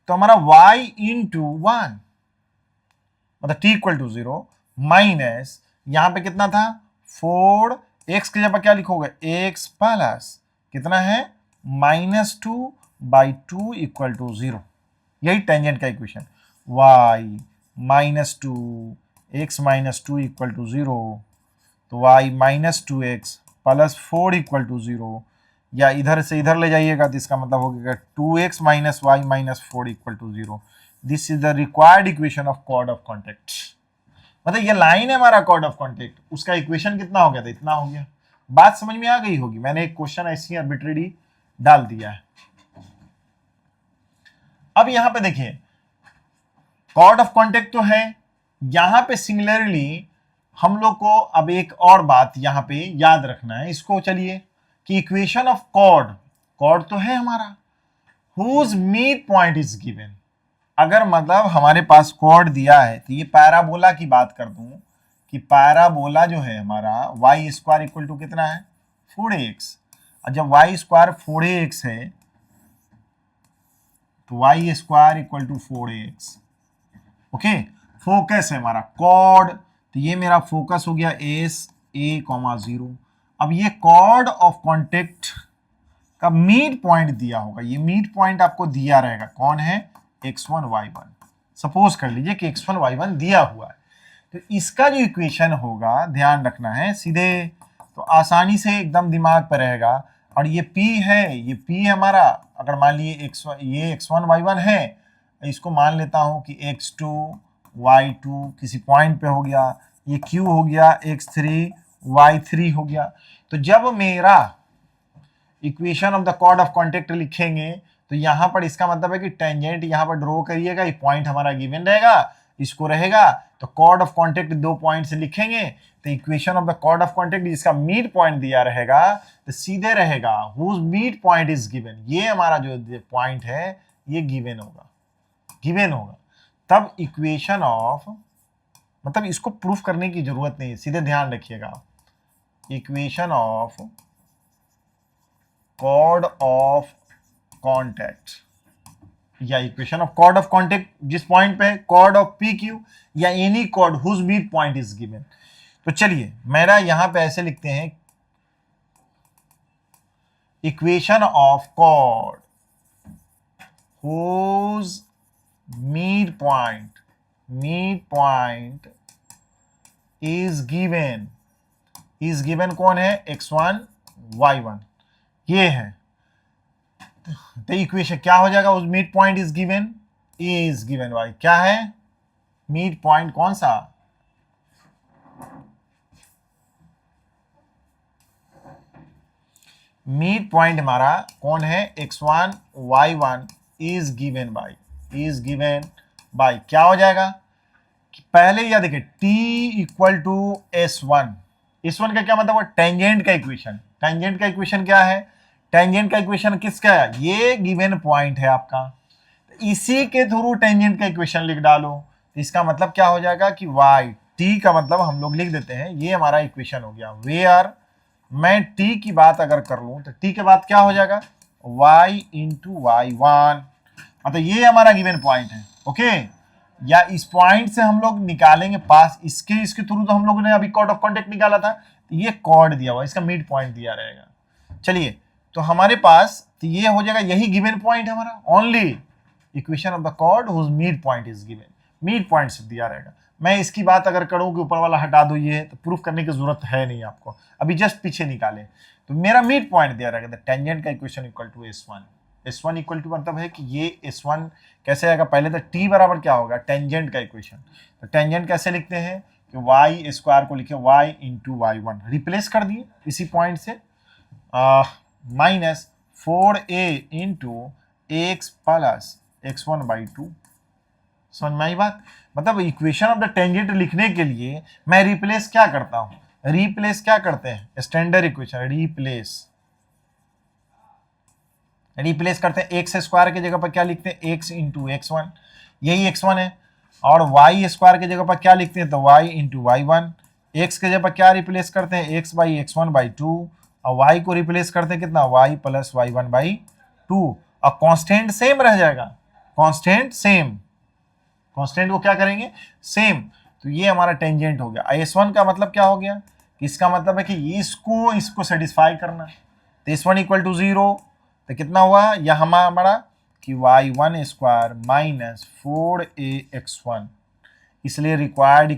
तो हमारा y इंटू 1 मतलब t इक्वल टू 0 माइनस यहां पे कितना था 4, x की जगह क्या लिखोगे x प्लस कितना है -2/2 इक्वल टू 0, यही टेंजेंट का equation, y -2 x -2 equal to 0, तो y -2x plus 4 equal to 0, या इधर से इधर ले जाइएगा तो इसका मतलब हो गया 2x minus y minus 4 equal to 0। This is the required equation of chord of contact, मतलब ये लाइन है हमारा कॉर्ड ऑफ कॉन्टेक्ट, उसका इक्वेशन कितना हो गया था, इतना हो गया। बात समझ में आ गई होगी, मैंने एक क्वेश्चन ऐसी आर्बिट्रेरी डाल दिया है। अब यहां पे देखिए कॉर्ड ऑफ कॉन्टेक्ट तो है, यहां पे सिमिलरली हम लोग को अब एक और बात यहां पे याद रखना है, इसको चलिए कि इक्वेशन ऑफ कॉर्ड तो है हमारा, whose mid point is given, अगर मतलब हमारे पास कॉर्ड दिया है तो ये पैराबोला की बात कर दूं कि पैराबोला जो है हमारा वाई स्क्वायर इक्वल टू कितना है 4ax, और जब वाई स्क्वायर 4ax है तो y square equal to 4ax। Okay, focus है हमारा कॉर्ड, तो ये मेरा फोकस हो गया एस ए कॉमा 0। अब ये कॉर्ड ऑफ कॉन्टेक्ट का मिड पॉइंट दिया होगा, ये मिड पॉइंट आपको दिया रहेगा, कौन है x1 y1। सपोज कर लीजिए कि x1 y1 दिया हुआ है, तो इसका जो इक्वेशन होगा ध्यान रखना है सीधे, तो आसानी से एकदम दिमाग पर रहेगा। और ये p है, ये p है हमारा, अगर मान लिए ये x1 y1 है, इसको मान लेता हूं कि x2 y2 किसी पॉइंट पे हो गया, ये q हो गया x3 y3 हो गया। तो जब मेरा equation of the chord of contact लिखेंगे तो यहां पर इसका मतलब है कि टेंजेंट यहां पर ड्रॉ करिएगा, ये पॉइंट हमारा गिवन रहेगा, इसको रहेगा, तो कॉर्ड ऑफ कॉन्टेक्ट 2 पॉइंट से लिखेंगे, तो equation of the chord of contact जिसका मिड पॉइंट दिया रहेगा तो सीधे रहेगा whose mid point is given, ये हमारा जो पॉइंट है ये गिवन होगा। तब इक्वेशन ऑफ, मतलब इसको प्रूफ करने की जरूरत नहीं है, सीधे ध्यान रखिएगा, equation of chord of contact या equation of chord of contact जिस पॉइंट पे है, कॉर्ड ऑफ पी क्यू या any chord whose mid point is given. तो चलिए मेरा यहां पे ऐसे लिखते हैं, equation of chord whose mid point is given कौन है x1 y1, ये है। तो इक्वेशन क्या हो जाएगा, उस mid point is given by क्या है, मिड पॉइंट कौन सा, मिड पॉइंट हमारा कौन है x1 y1 is given by क्या हो जाएगा कि पहले या देखिए t इक्वल टू s1 का क्या मतलब है, टेंजेंट का इक्वेशन क्या है, टेंजेंट का इक्वेशन किसका है, ये गिवन पॉइंट है आपका, तो इसी के थ्रू टेंजेंट का इक्वेशन लिख डालो, तो इसका मतलब क्या हो जाएगा कि y, t का मतलब हम लोग लिख देते हैं, ये हमारा इक्वेशन हो गया। वेयर मैं t की बात अगर कर लूं तो t के बाद क्या हो जाएगा y इंटू y1, मतलब ये हमारा गिवन पॉइंट है। ओके, या इस पॉइंट से हम लोग निकालेंगे पास, इसके थ्रू तो हम लोगों ने अभी कॉर्ड ऑफ कॉन्टेक्ट निकाला था, तो ये कॉर्ड दिया हुआ, इसका मिड पॉइंट दिया रहेगा। चलिए, तो हमारे पास तो ये हो जाएगा, यही गिवन पॉइंट है हमारा, only equation of the chord whose mid point is given, mid point से दिया रहेगा। मैं इसकी बात अगर करूं कि ऊपर वाला हटा दो, ये तो प्रूफ करने की जरूरत है नहीं आपको, अभी जस्ट पीछे निकाले, तो मेरा मिड पॉइंट दिया रहेगा, टेंजेंट का equation equal to s1 equal to मतलब है कि ये s1 कैसे आएगा, पहले तो t बराबर क्या होगा, टेंजेंट का इक्वेशन, तो टेंजेंट कैसे लिखते हैं कि y स्क्वायर को लिखे y इंटू y1, रिप्लेस कर दिए इसी पॉइंट से, minus 4a into x plus x1 by 2। समझ में आई बात, मतलब इक्वेशन ऑफ द टेंजेंट लिखने के लिए मैं रिप्लेस क्या करता हूं, करते हैं स्टैंडर्ड इक्वेशन, रिप्लेस करते हैं, एक्स स्क्वायर की जगह पर क्या लिखते हैं, x इंटू x1, यही x1 है, और y स्क्वायर की जगह पर क्या लिखते हैं, तो y इंटू y1, x के जगह पर क्या रिप्लेस करते हैं, x बाई x1 बाई 2, और y को रिप्लेस करते हैं कितना, y प्लस y1 बाई 2, और कांस्टेंट सेम रह जाएगा, कांस्टेंट को क्या करेंगे, सेम। तो ये हमारा टेंजेंट हो गया। s1 का मतलब क्या हो गया, इसका मतलब है कि इसको सेटिस्फाई करना, तो s1 इक्वल टू 0, तो कितना हुआ यह हमारा कि y1 स्क्वायर माइनस 4ax1, इसलिए required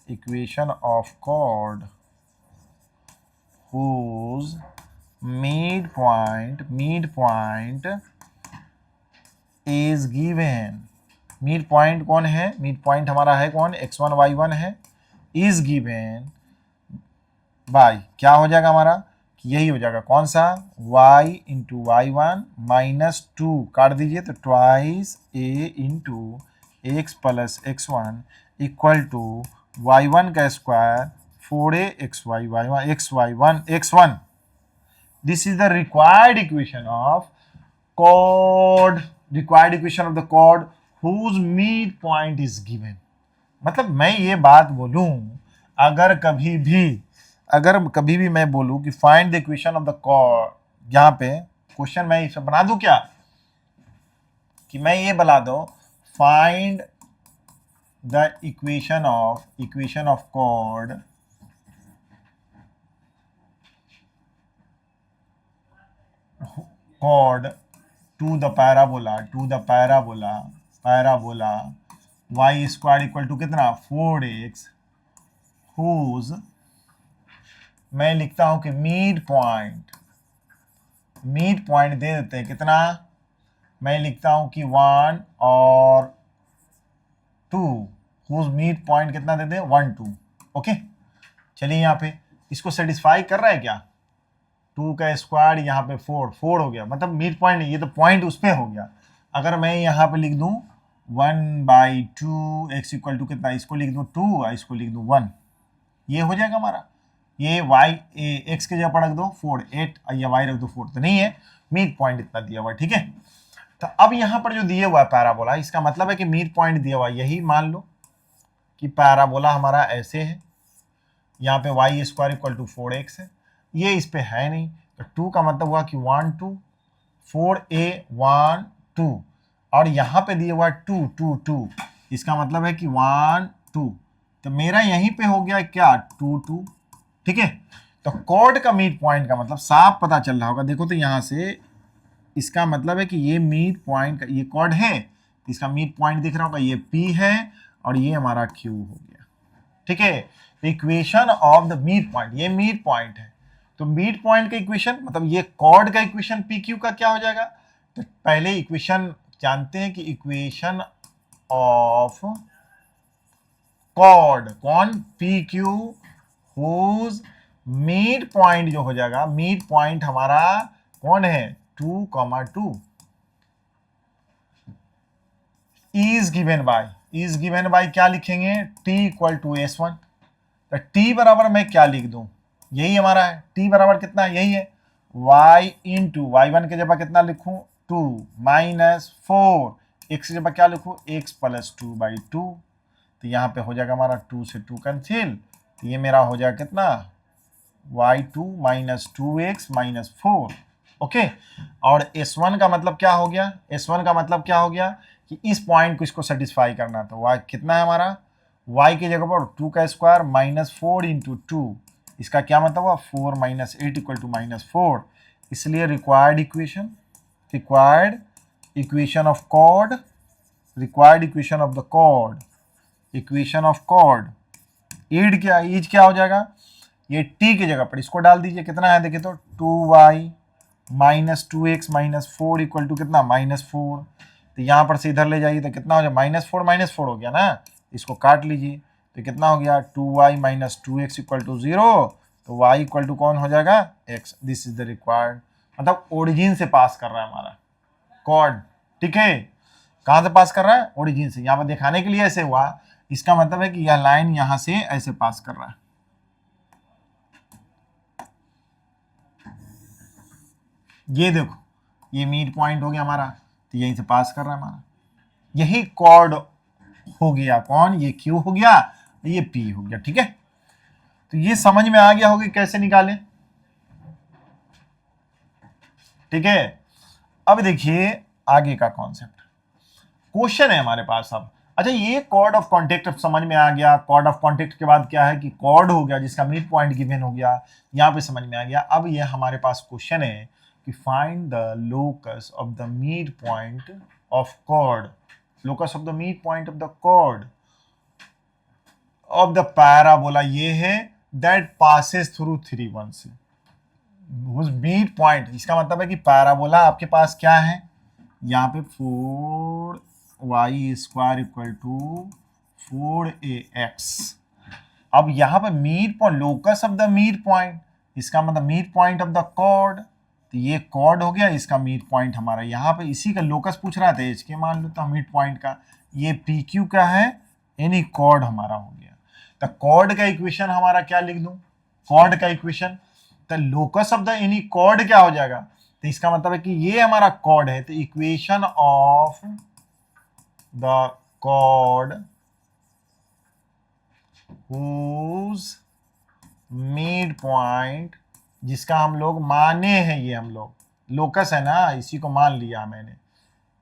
equation of chord whose mid point is given, mid point कौन है, मिड पॉइंट हमारा है कौन, x1 y1 है, इज गिवन बाय क्या हो जाएगा हमारा, यही हो जाएगा कौन सा, y इंटू y1 माइनस 2 काट दीजिए, तो twice a into x plus x1 equal to y1 का square 4a x1, this is the required equation of chord, whose mid point is given, मतलब मैं ये बात बोलूं, अगर कभी भी मैं बोलूं कि find the equation of the chord, यहाँ पे क्वेश्चन मैं इसे बना दूं क्या, कि मैं ये बना दूं find the equation of chord to the parabola y square equal to कितना 4x, हुज मैं लिखता हूं कि मिड पॉइंट दे देते हैं कितना, मैं लिखता हूं कि 1 और 2, हुज मिड पॉइंट कितना देते हैं 1 2। ओके, चलिए यहाँ पे इसको सेटिस्फाई कर रहा है क्या, 2 का स्क्वायर यहाँ पे 4 हो गया, मतलब मिड पॉइंट नहीं, ये तो पॉइंट उस पे हो गया। अगर मैं यहाँ पे लिख दूं 1/2 x इक्वल टू कितना, इसको लिख दूं 2 और इसको लिख दूं 1, ये हो जाएगा हमारा। ये y x के जगह पर रख दो 4 8 और ये y रख दो 4, तो नहीं है, मिड पॉइंट इतना दिया हुआ, ठीक है। तो अब यहाँ पर जो दिया हुआ है पैराबोला, इसका मतलब है कि मिड पॉइंट दिया हुआ, यही मान लो कि पैराबोला हमारा ऐसे है, यहाँ पे y square equal to 4x है, ये इस पे है नहीं, तो 2 का मतलब हुआ कि 1 2 4a 1 2, और यहाँ पे दिया हुआ 2 2 2, इसका मतलब है कि 1 2, तो मेरा यहीं पे हो गया क्या 2 2, ठीक है। तो कॉर्ड का मिड पॉइंट का मतलब साफ पता चल रहा होगा, देखो तो यहाँ से इसका मतलब है कि ये मिड पॉइंट का, ये कॉर्ड है, इसका मिड पॉइंट दिख रहा होगा, ये P है और ये हमारा Q हो गया, ठीक है। तो equation of the mid point, ये मिड पॉइंट है, तो मिड पॉइंट का इक्वेशन मतलब ये कॉर्ड का इक्वेशन पी क्यू का क्या हो जाएगा, तो पहले इक्वेशन जानते हैं कि इक्वेशन ऑफ कॉर्ड कौन P Q, whose mid point जो हो जाएगा, मिड पॉइंट हमारा कौन है 2, 2 इज गिवन बाय क्या लिखेंगे t इक्वल टू s1, तो t बराबर मैं क्या लिख दूं, यही हमारा है, t बराबर कितना है, यही है y इंटू y1 के जगह कितना लिखूं 2 माइनस 4, x के जगह क्या लिखूं x प्लस 2/2, तो यहाँ पे हो जाएगा हमारा 2 से 2 कैंसिल, तो ये मेरा हो जाएगा कितना y2 minus 2x minus 4, okay. और s1 का मतलब क्या हो गया, s1 का मतलब क्या हो गया कि इस पॉइंट को इसको सेटिस्फाई करना, तो y कितना है हमारा, y की जगह पर 2 का स्क्वायर माइनस 4 इंटू 2, इसका क्या मतलब हुआ 4 माइनस 8 इक्वल टू माइनस 4, इसलिए required equation of chord, equation of chord is क्या हो जाएगा, ये t की जगह पर इसको डाल दीजिए, कितना है देखिए तो 2y minus 2x minus 4 equal to कितना -4, तो यहाँ पर से इधर ले जाइए तो कितना हो जाए -4 हो गया ना, इसको काट लीजिए तो कितना हो गया 2y minus 2x equal to 0, तो y इक्वल टू कौन हो जाएगा x, this is the required, मतलब ओरिजिन से पास कर रहा है हमारा कॉर्ड, ठीक है। कहाँ से पास कर रहा है, ओरिजिन से, यहाँ पर दिखाने के लिए ऐसे हुआ, इसका मतलब है कि यह लाइन यहां से ऐसे पास कर रहा है, ये देखो ये मिड पॉइंट हो गया हमारा, तो यहीं से पास कर रहा है हमारा, यही कॉर्ड हो गया कौन, ये क्यू हो गया, ये पी हो गया, ठीक है। तो ये समझ में आ गया होगा कैसे निकालें, ठीक है। अब देखिए आगे का कॉन्सेप्ट, क्वेश्चन है हमारे पास अब, अच्छा ये कॉर्ड ऑफ कॉन्टेक्ट समझ में आ गया, कॉर्ड ऑफ कॉन्टेक्ट के बाद क्या है कि कॉर्ड हो गया जिसका मिड पॉइंट गिवन हो गया, यहाँ पे समझ में आ गया। अब ये हमारे पास क्वेश्चन है कि find the locus of the mid point of chord, locus of the mid point of the chord of the parabola, ये है दैट पासेस थ्रू 3 1 से, मिड पॉइंट, इसका मतलब है कि पैराबोला आपके पास क्या है, यहाँ पे 4y square equal to 4ax, अब यहाँ पे mid point, locus of the mid point, इसका मतलब mid point of the chord, तो ये कॉर्ड हो गया, इसका मिड पॉइंट हमारा यहाँ पे इसी का लोकस पूछ रहा था, इसके मान लो तो मिड पॉइंट का, ये पी क्यू का है, यानी कॉर्ड हमारा हो गया। तो कॉर्ड का इक्वेशन हमारा क्या लिख दूं, कॉर्ड का इक्वेशन, तो locus of the any chord क्या हो जाएगा, तो इसका मतलब है कि ये हमारा कॉर्ड है, तो equation of the chord whose mid point, जिसका हम लोग माने हैं, ये हम लोग लोकस है ना, इसी को मान लिया, मैंने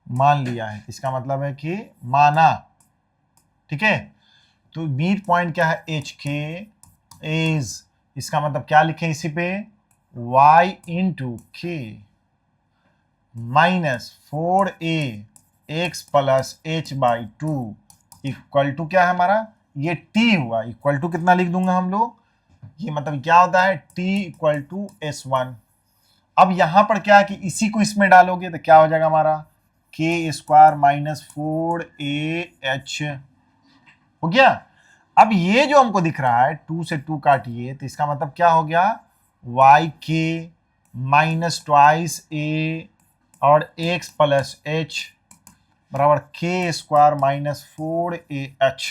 मान लिया है, इसका मतलब है कि माना, ठीक है। तो मिड पॉइंट क्या है, एच के इज, इसका मतलब क्या लिखे इसी पे, y into k minus 4a x plus h by two equal to क्या है हमारा, ये t हुआ, इक्वल टू कितना लिख दूंगा हम लोग, ये मतलब क्या होता है, t इक्वल टू s1। अब यहां पर क्या है कि इसी को इसमें डालोगे तो क्या हो जाएगा हमारा, के स्क्वायर माइनस 4a h हो गया। अब ये जो हमको दिख रहा है 2 से 2 काटिए तो इसका मतलब क्या हो गया, वाई के माइनस ट्वाइस ए और एक्स प्लस एच बराबर के स्क्वायर माइनस 4a h।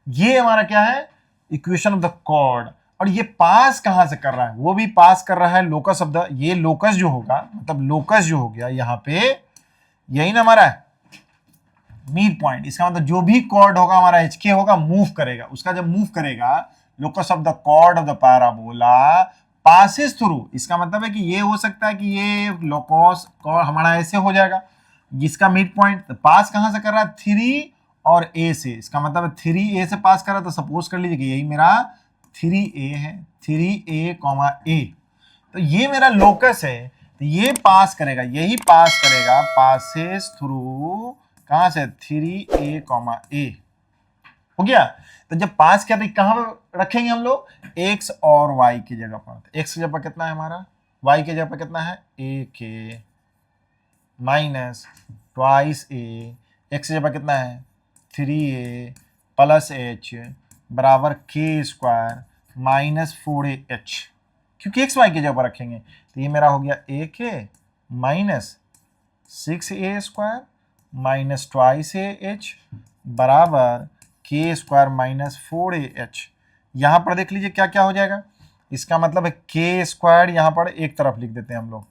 ये हमारा क्या है, इक्वेशन ऑफ द कॉर्ड। और ये पास कहां से कर रहा है, वो भी पास कर रहा है लोकस ऑफ द, ये लोकस जो होगा, मतलब लोकस जो हो गया यहाँ पे, यही ना हमारा है मिड पॉइंट। इसका मतलब जो भी कॉर्ड होगा हमारा एच के होगा, मूव करेगा, उसका जब मूव करेगा locus of the chord of the parabola passes through, इसका मतलब है कि ये हो सकता है कि ये लोकस कॉर्ड हमारा ऐसे हो जाएगा, जिसका मिड पॉइंट पास कहां से कर रहा है, 3 और ए से, इसका मतलब है 3a से पास कर रहा है, तो सपोज कर लीजिए कि यही मेरा 3a है, 3a, तो ये मेरा लोकस है, तो ये पास करेगा, यही पास करेगा, पासेस थ्रू कहां से, 3a, हो गया। तो जब पास किया तो कहां रखेंगे हम लोग, x और y की जगह पर, तो x की जगह पर कितना है हमारा, y की जगह पर कितना है, a के माइनस ट्वाइस a, x की जगह पर कितना है 3a प्लस h बराबर के स्क्वायर माइनस 4a h, क्योंकि एक्स वाई की जगह पर रखेंगे, तो ये मेरा हो गया a के minus 6a square minus twice h बराबर के स्क्वायर माइनस 4a h। यहां पर देख लीजिए क्या क्या हो जाएगा, इसका मतलब है के स्क्वायर यहां पर एक तरफ लिख देते हैं हम लोग,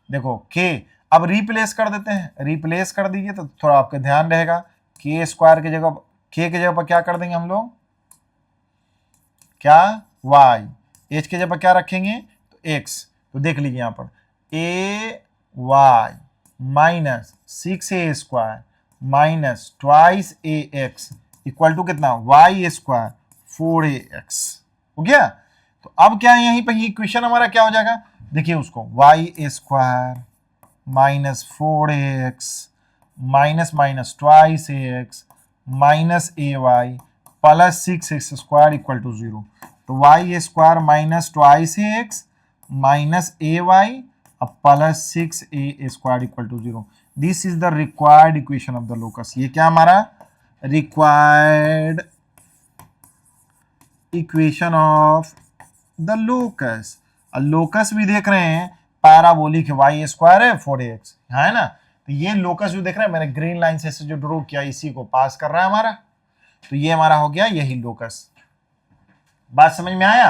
देखो के, अब रिप्लेस कर देते हैं, रिप्लेस कर दीजिए तो थोड़ा आपका ध्यान रहेगा, के स्क्वायर की जगह के जगह पर क्या कर देंगे हम लोग, क्या y, h की जगह पर क्या रखेंगे तो x, तो देख लीजिए यहां पर a y minus 6a square minus twice a x equal to कितना, y स्क्वायर 4ax, हो गया। तो अब क्या है, यहीं पर इक्वेशन हमारा क्या हो जाएगा, देखिए उसको, y square minus 4ax minus minus twice ax minus ay plus 6x square equal to 0, तो y square minus twice ax minus ay plus 6a square equal to 0। This is the required equation of the locus, ये क्या हमारा required equation of the locus. Locus भी देख रहे हैं parabolic, Y square है 4ax, है ना, तो ये लोकस जो देख रहे हैं मैंने ग्रीन लाइन से जो ड्रॉ किया इसी को पास कर रहा है हमारा, तो ये हमारा हो गया यही लोकस। बात समझ में आया,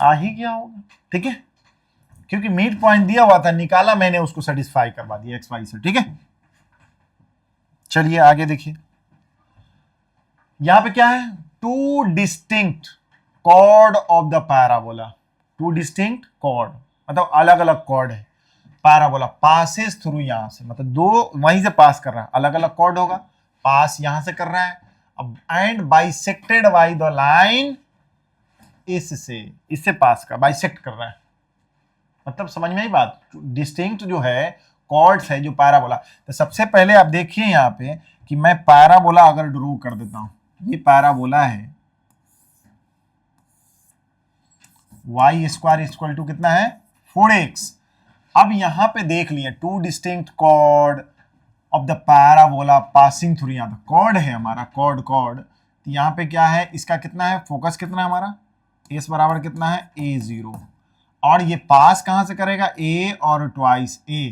आ ही गया होगा, ठीक है, क्योंकि मिड पॉइंट दिया हुआ था, निकाला मैंने, उसको सेटिस्फाई करवा दिया एक्स वाई से, ठीक है। चलिए आगे देखिए, यहां पे क्या है, two distinct chord of the parabola, two distinct chord मतलब अलग अलग कॉर्ड है, पैराबोला पासेस थ्रू, यहां से मतलब दो वहीं से पास कर रहा है, अलग अलग कॉर्ड होगा, पास यहां से कर रहा है, अब and bisected by the line, इससे पास कर, बाइसेक्ट कर रहा है, मतलब समझ में आई बात। डिस्टिंक्ट जो है कॉर्ड्स है जो पैराबोला, तो सबसे पहले आप देखिए यहाँ पे कि मैं पैराबोला अगर ड्रॉ कर देता हूं, ये पैराबोला है, y स्क्वायर इक्वल टू कितना है 4x। अब यहां पे देख लिए two distinct chord of the parabola passing through, यहां पे कॉर्ड है हमारा, कॉर्ड, तो यहां पे क्या है, इसका कितना है, फोकस कितना है हमारा, s बराबर कितना है a0, और ये पास कहां से करेगा, a और ट्वाइस a,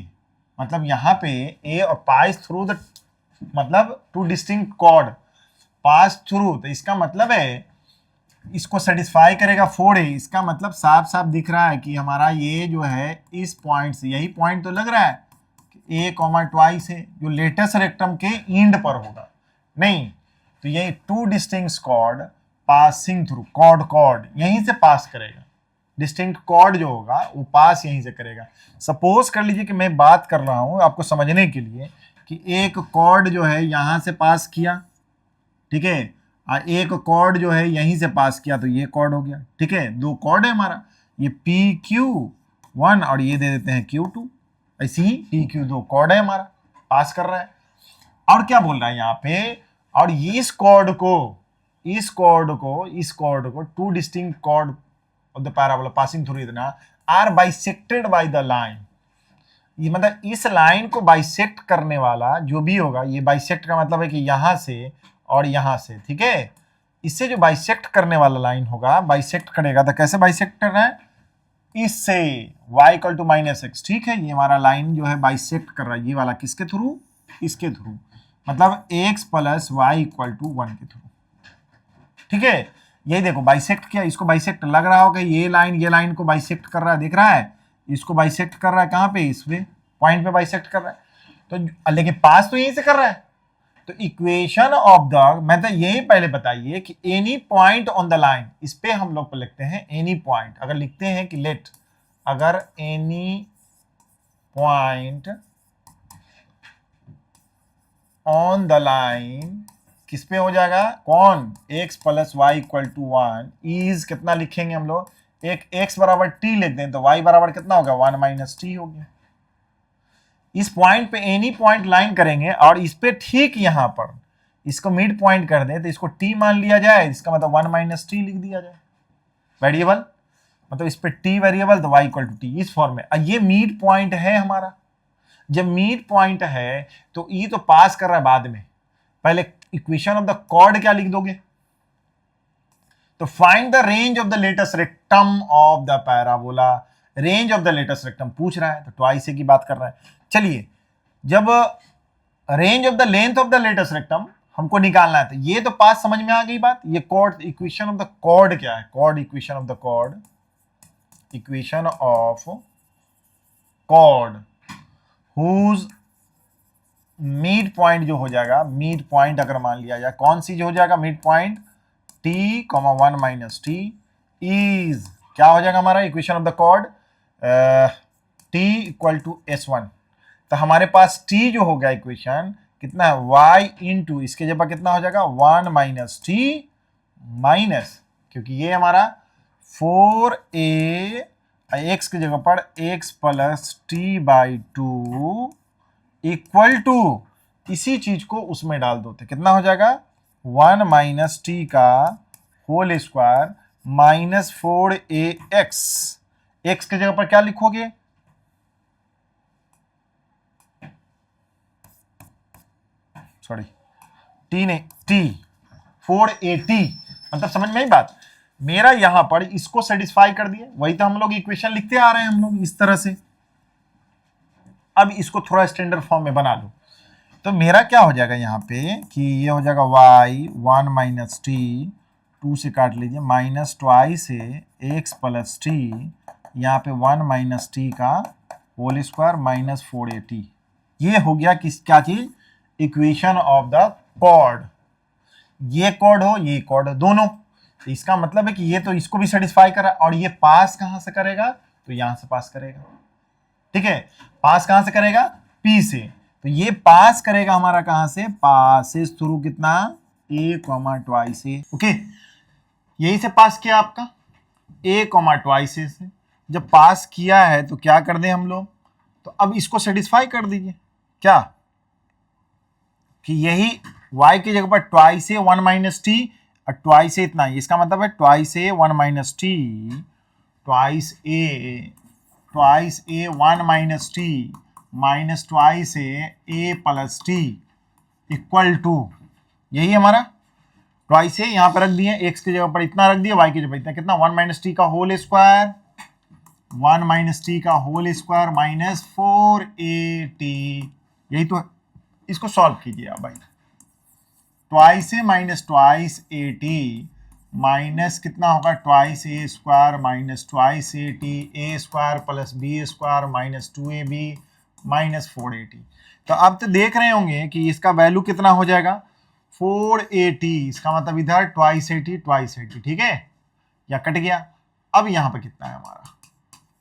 मतलब यहां पे a और पास थ्रू द, मतलब two distinct chord pass through, तो इसका मतलब है इसको सेटिस्फाई करेगा 4a, इसका मतलब साफ साफ दिख रहा है कि हमारा ये जो है इस पॉइंट से, यही पॉइंट तो लग रहा है a कॉमा ट्वाइस है जो लेटेस्ट रेक्टम के एंड पर होगा, नहीं, तो ये two distinct chord passing through chord यहीं से पास करेगा, डिस्टिंक्ट कॉर्ड जो होगा वो पास यहीं से करेगा। सपोज कर लीजिए कि मैं बात कर रहा हूं आपको समझने के लिए कि एक कॉर्ड जो है यहां से पास किया, ठीक है, एक कॉर्ड जो है यहीं से पास किया, तो ये कॉर्ड हो गया, ठीक है, दो कॉर्ड है हमारा, ये PQ1 और ये दे देते हैं Q2, ऐसे ही PQ दो कॉर्ड है हमारा, पास कर रहा है। और क्या बोल रहा है यहाँ पे, और इस कॉर्ड को two distinct chord of the parabola passing through इतना are bisected by the line. ये मतलब इस लाइन को बाइसेक्ट करने वाला जो भी होगा, ये बाइसेक्ट का मतलब है कि यहां से और यहां से, ठीक है, इससे जो बाइसेक्ट करने वाला लाइन होगा, बाइसेक्ट करेगा, तो कैसे बाइसेक्ट कर रहा है, इससे y इक्वल टू -x, ठीक है, ये हमारा लाइन जो है बाइसेक्ट कर रहा है, ये वाला किसके थ्रू, इसके थ्रू, मतलब x plus y equal to 1 के थ्रू, ठीक है। यही देखो बाइसेक्ट किया, इसको बाइसेक्ट लग रहा होगा, ये लाइन को बाइसेक्ट कर रहा है, देख रहा है, इसको बाइसेक्ट कर रहा है, कहां पे, इस पे पॉइंट पे बाइसेक्ट कर रहा है, तो लेकिन पास तो यहीं से कर रहा है। तो इक्वेशन ऑफ द, मैं तो यही पहले बताइए कि any point on the line, इस पे हम लोग लिखते हैं एनी पॉइंट, अगर लिखते हैं कि लेट, अगर any point on the line किस पे हो जाएगा, कौन, x plus y equal to 1 is, कितना लिखेंगे हम लोग, एक x बराबर t लिख दें तो y बराबर कितना होगा, 1 माइनस टी हो गया। इस पॉइंट पे एनी पॉइंट लाइन करेंगे और इस पे ठीक यहां पर इसको मिड पॉइंट कर दें तो इसको t मान लिया जाए, इसका मतलब 1 माइनस टी लिख दिया जाए, वेरिएबल, मतलब इस पे t वेरिएबल तो y इक्वल टू टी, इस फॉर्म में। ये मिड पॉइंट है हमारा, जब मिड पॉइंट है तो ई तो पास कर रहा है बाद में, पहले इक्वेशन ऑफ द कॉर्ड क्या लिख दोगे, तो find the range of the latus rectum of the parabola, range of the latus rectum पूछ रहा है, तो ट्वाइस की बात कर रहा है। चलिए, जब range of the length of the latus rectum हमको निकालना है, तो ये तो पास समझ में आ गई बात, ये chord, equation of the chord क्या है, chord, equation of the chord, equation of chord whose mid point जो हो जाएगा, मिड पॉइंट अगर मान लिया जाए, कौन सी जो हो जाएगा mid point, t, 1 minus t is, क्या हो जाएगा हमारा equation of the chord, t equal to s1, तो हमारे पास t जो हो गया इक्वेशन कितना है, y इंटू इसके जगह कितना हो जाएगा 1 माइनस टी माइनस, क्योंकि ये हमारा 4a x की जगह पर x plus t by 2 equal to, इसी चीज को उसमें डाल दो तो कितना हो जाएगा 1 माइनस टी का whole square minus 4ax, x की जगह पर क्या लिखोगे, सॉरी टी नहीं, टी 4at, मतलब समझ में आई बात, मेरा यहां पर इसको सेटिस्फाई कर दिया, वही तो हम लोग इक्वेशन लिखते आ रहे हैं हम लोग इस तरह से। अब इसको थोड़ा स्टैंडर्ड फॉर्म में बना लो, तो मेरा क्या हो जाएगा यहाँ पे कि ये हो जाएगा y 1 माइनस टी, 2 से काट लीजिए, माइनस ट्वाइस से x प्लस टी, यहाँ पे 1 माइनस टी का होल स्क्वायर माइनस 4at, ये हो गया किस, क्या चीज, इक्वेशन ऑफ द कॉर्ड, ये कॉर्ड हो ये कॉर्ड हो दोनों, तो इसका मतलब है कि ये तो इसको भी सेटिस्फाई करा, और ये पास कहां से करेगा, तो यहां से पास करेगा, ठीक है, पास कहां से करेगा, P से, तो ये पास करेगा हमारा कहां से, पासेस थ्रू कितना, a ट्वाइस ए, ओके, यही से पास किया आपका a ट्वाइस ए से, जब पास किया है तो क्या कर दें हम लोग, तो अब इसको सेटिस्फाई कर दीजिए, क्या कि यही y की जगह पर ट्वाइस ए 1 माइनस टी और ट्वाइस ए इतना, इसका मतलब है twice a 1 minus t, twice a 1 minus t minus twice A plus t equal to, यही हमारा ट्वाइस ए यहाँ पर रख दिए, x की जगह पर इतना रख दिया, y की जगह पर इतना, कितना 1 माइनस टी का होल स्क्वायर, 1 माइनस टी का होल स्क्वायर माइनस 4at, यही तो है, इसको सॉल्व कीजिए आप भाई, twice A minus twice at minus कितना होगा, twice A square minus twice at, a square plus B square minus 2ab minus 4at। तो अब तो देख रहे होंगे कि इसका वैल्यू कितना हो जाएगा, 4at, इसका मतलब इधर ट्वाइस एटी, ठीक है, या कट गया। अब यहां पर कितना है हमारा,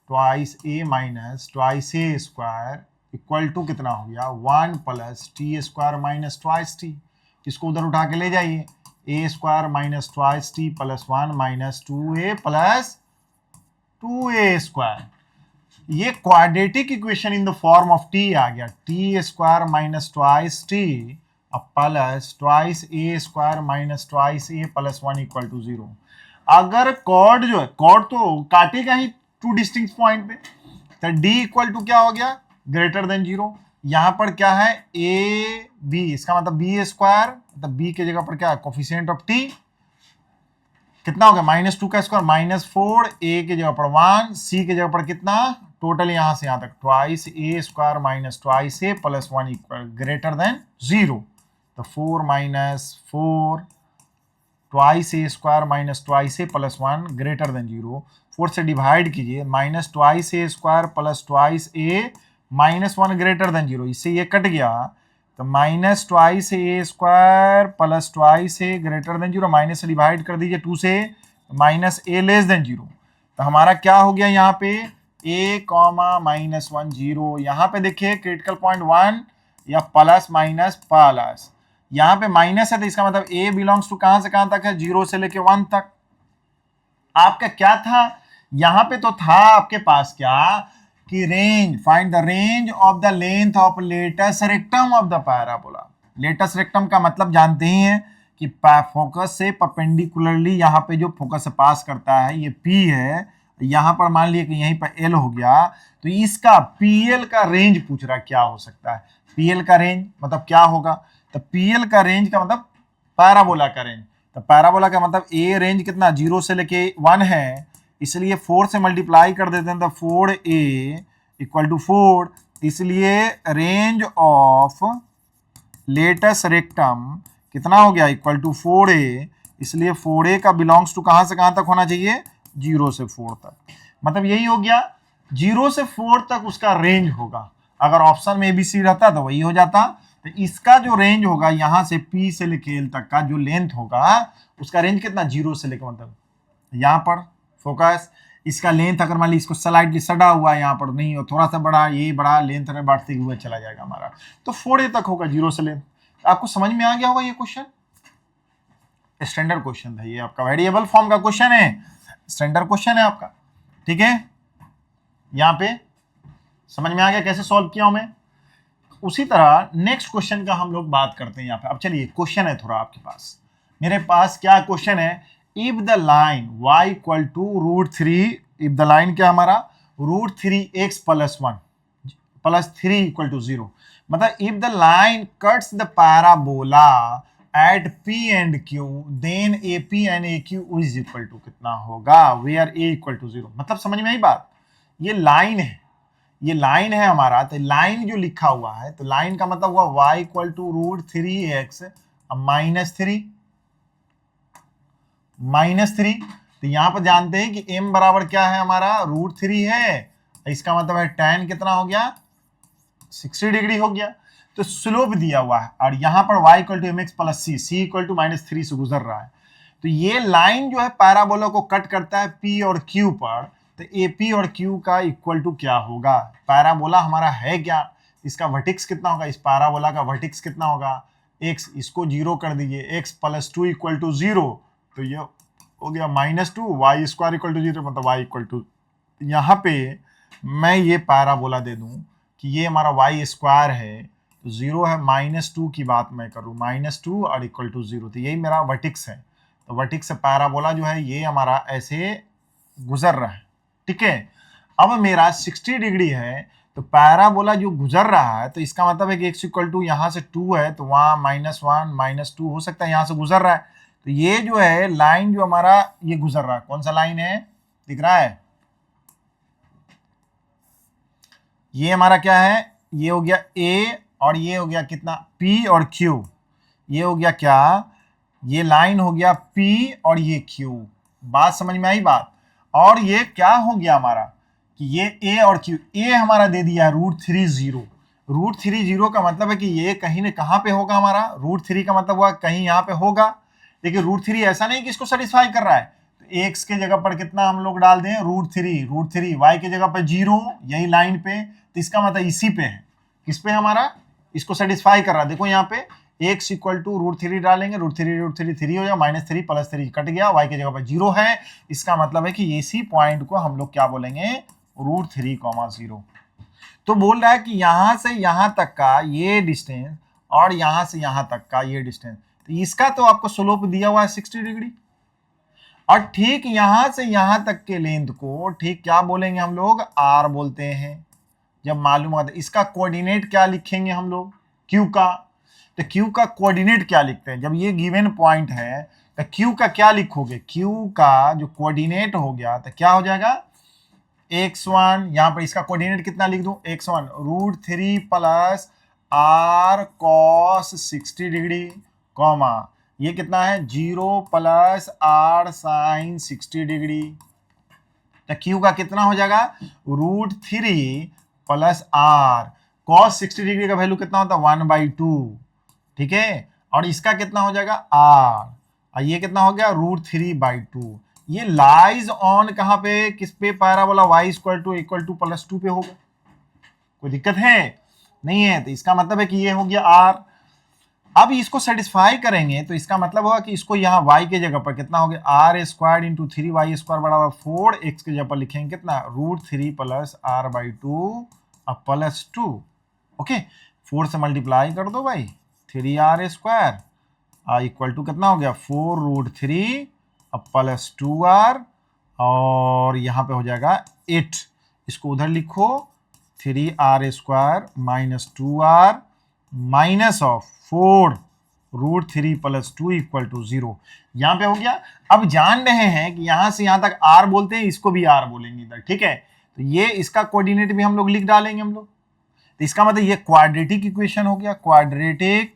twice A minus twice A square equal to कितना हो गया, 1 plus T square minus twice T. इसको उधर उठा के ले जाइए, A square minus twice T plus 1 minus 2a plus 2a square. ये quadratic equation in the form of T आ गया, T square minus twice T plus twice A square minus twice A plus 1 equal to 0। अगर cord जो है, cord तो काटेगा ही two distinct point पे, तो डी इक्वल टू क्या हो गया, ग्रेटर देन 0। यहां पर क्या है, ए बी, इसका मतलब बी स्क्वायर, मतलब बी की जगह पर क्या है, कोफिशिएंट ऑफ टी कितना हो गया, -2 का स्क्वायर -4, ए की जगह पर 1, सी की जगह पर कितना, टोटल यहां से यहां तक ट्वाइस ए स्क्वायर माइनस ट्वाइस ए प्लस 1 इक्वल ग्रेटर देन 0। तो 4 माइनस 4 ट्वाइस ए स्क्वायर माइनस ट्वाइस ए प्लस 1 ग्रेटर देन 0। 4 से डिवाइड कीजिए, माइनस ट्वाइस ए स्क्वायर प्लस ट्वाइस ए माइनस 1 ग्रेटर देन 0, इससे ये कट गया, तो माइनस ट्वाइस ए स्क्वायर प्लस ट्वाइस ए greater than 0, minus से divide कर दीजिए 2 से, माइनस ए लेस देन 0। तो हमारा क्या हो गया यहाँ पे, ए कॉमा माइनस 1 0। यहाँ पे देखिए क्रिटिकल पॉइंट 1 या प्लस माइनस प्लस, यहाँ पे माइनस है तो इसका मतलब ए बिलोंग्स टू कहां से कहां तक है, 0 से लेके 1 तक। आपका क्या था यहाँ पे, तो था आपके पास क्या कि range, find the range of the length of latus rectum of the parabola. Latus rectum का मतलब जानते ही हैं कि फोकस से परपेंडिकुलरली यहाँ पे जो फोकस से पास करता है ये P है, यहाँ पर मान लिया कि यहीं पर L हो गया, तो इसका PL का रेंज पूछ रहा है क्या हो सकता है। PL का रेंज मतलब क्या होगा, तो PL का रेंज का मतलब पैराबोला का रेंज, तो पैराबोला का मतलब A रेंज कितना 0 से लेके 1 है, इसलिए 4 से मल्टीप्लाई कर देते हैं तो 4a इक्वल टू 4, इसलिए रेंज ऑफ लेटस रेक्टम कितना हो गया, इक्वल टू 4a, इसलिए 4a का बिलोंग्स टू कहां से कहां तक होना चाहिए, 0 से 4 तक। मतलब यही हो गया, 0 से 4 तक उसका रेंज होगा। अगर ऑप्शन में ABC रहता तो वही हो जाता। तो इसका जो रेंज होगा यहाँ से P से लेके L तक का जो लेंथ होगा, उसका रेंज कितना, 0 से लेकर, मतलब यहाँ पर फोकस, इसका लेंथ अगर मान ली इसको स्लाइडली सड़ा हुआ है, यहाँ पर नहीं हो, थोड़ा सा बड़ा, ये बड़ा लेंथ में बढ़ते हुए चला जाएगा हमारा, तो 4a तक होगा 0 से लेंथ। आपको समझ में आ गया होगा ये क्वेश्चन, स्टैंडर्ड क्वेश्चन था ये, आपका वेरिएबल फॉर्म का क्वेश्चन है, स्टैंडर्ड क्वेश्चन है आपका, ठीक है। यहाँ पे समझ में आ गया कैसे सॉल्व किया हूं मैं। उसी तरह नेक्स्ट क्वेश्चन का हम लोग बात करते हैं यहाँ पे। अब चलिए क्वेश्चन है थोड़ा आपके पास, मेरे पास क्या क्वेश्चन है, if the line y equal to √3, if the line क्या हमारा √3x plus 1 plus 3 equal to 0, मतलब if the line cuts the parabola at P and Q then AP and AQ is equal to कितना होगा, where A equal to 0। मतलब समझ में आई बात, ये लाइन है, ये लाइन है हमारा, तो लाइन जो लिखा हुआ है, तो लाइन का मतलब हुआ y इक्वल टू √3x -3, तो यहां पर जानते हैं कि m बराबर क्या है हमारा, √3 है, इसका मतलब है tan कितना हो गया, 60 डिग्री हो गया। तो स्लोप दिया हुआ है, और यहां पर y equal to mx plus c equal to -3 से गुजर रहा है। तो ये लाइन जो है पैराबोला को कट करता है P और Q पर, तो AP और Q का इक्वल टू क्या होगा, पैराबोला हमारा है क्या, इसका वर्टिक्स कितना होगा, इस पैराबोला का वर्टिक्स कितना होगा, x, इसको 0 कर दीजिए, x प्लस 2 इक्वल टू 0, तो ये हो गया -2, y स्क्वायर इक्वल टू 0, मतलब y इक्वल टू, यहाँ पे मैं ये पैराबोला दे दूं कि ये हमारा y स्क्वायर है, तो 0 है, -2 की बात मैं करूं, -2 और इक्वल टू 0, तो यही मेरा वर्टिक्स है। तो वर्टिक्स से पैराबोला जो है ये हमारा ऐसे गुजर रहा है, ठीक है। अब मेरा 60 डिग्री है, तो पैराबोला जो गुजर रहा है, तो इसका मतलब है कि x इक्वल टू यहाँ से 2 है, तो वहाँ -1 -2 हो सकता है, यहाँ से गुजर रहा है। तो ये जो है लाइन जो हमारा ये गुजर रहा है, कौन सा लाइन है, दिख रहा है, ये हमारा क्या है, ये हो गया A और ये हो गया कितना P और Q, ये हो गया क्या, ये लाइन हो गया P और ये Q, बात समझ में आई बात। और ये क्या हो गया हमारा कि ये A और Q, A हमारा दे दिया √3 0, √3 0 का मतलब है कि ये कहीं न कहाँ पे होगा हमारा, √3 का मतलब हुआ कहीं यहाँ पे होगा। देखिए √3 ऐसा नहीं कि इसको सेटिस्फाई कर रहा है, तो x के जगह पर कितना हम लोग डाल दें, √3, y की जगह पर 0, यही लाइन पे, तो इसका मतलब इसी पे है, किस पे हमारा, इसको सेटिस्फाई कर रहा है। देखो यहाँ पे x इक्वल टू √3 डालेंगे, √3 3 हो जाएगा, -3 + 3 कट गया, y की जगह पर 0 है, इसका मतलब है कि इसी पॉइंट को हम लोग क्या बोलेंगे, √3, 0। तो बोल रहा है कि यहां से यहां तक का ये डिस्टेंस और यहां से यहां तक का ये डिस्टेंस, तो इसका तो आपको स्लोप दिया हुआ है 60 डिग्री, और ठीक यहां से यहां तक के लेंथ को ठीक क्या बोलेंगे हम लोग, r बोलते हैं। जब मालूम होता है इसका कोऑर्डिनेट क्या लिखेंगे हम लोग, q का, तो q का कोऑर्डिनेट क्या लिखते हैं, जब ये गिवन पॉइंट है तो q का क्या लिखोगे, q का जो कोऑर्डिनेट हो गया तो क्या हो जाएगा, x1, यहां पर इसका कोऑर्डिनेट कितना लिख दूं, x1 √3 + r cos 60 degree, comma ये कितना है 0 + r sin 60 डिग्री, तो q का कितना हो जाएगा, √3 + r cos 60 डिग्री का वैल्यू कितना होता है 1/2, ठीक है, और इसका कितना हो जाएगा r, और ये कितना हो गया √3/2। ये लाइज ऑन कहां पे, किस पे, पैराबोला y = +2 पे होगा, कोई दिक्कत है नहीं है, तो इसका मतलब है कि ये हो गया r। अब इसको सेटिस्फाई करेंगे तो इसका मतलब होगा कि इसको यहाँ y के जगह पर कितना हो गया, r² × 3y² = 4, x के जगह पर लिखेंगे कितना, √3 + r/2 +2, ओके, 4 से मल्टीप्लाई कर दो भाई, 3r² इक्वल टू कितना हो गया 4√3 +2r, और यहाँ पे हो जाएगा 8, इसको उधर लिखो 3r² - 2r माइनस ऑफ 4√3 + 2 = 0, यहाँ पे हो गया। अब जान रहे हैं कि यहां से यहां तक r बोलते हैं, इसको भी r बोलेंगे इधर, ठीक है, तो ये इसका कोऑर्डिनेट भी हम लोग लिख डालेंगे हम लोग, तो इसका मतलब ये क्वाड्रेटिक इक्वेशन हो गया, quadratic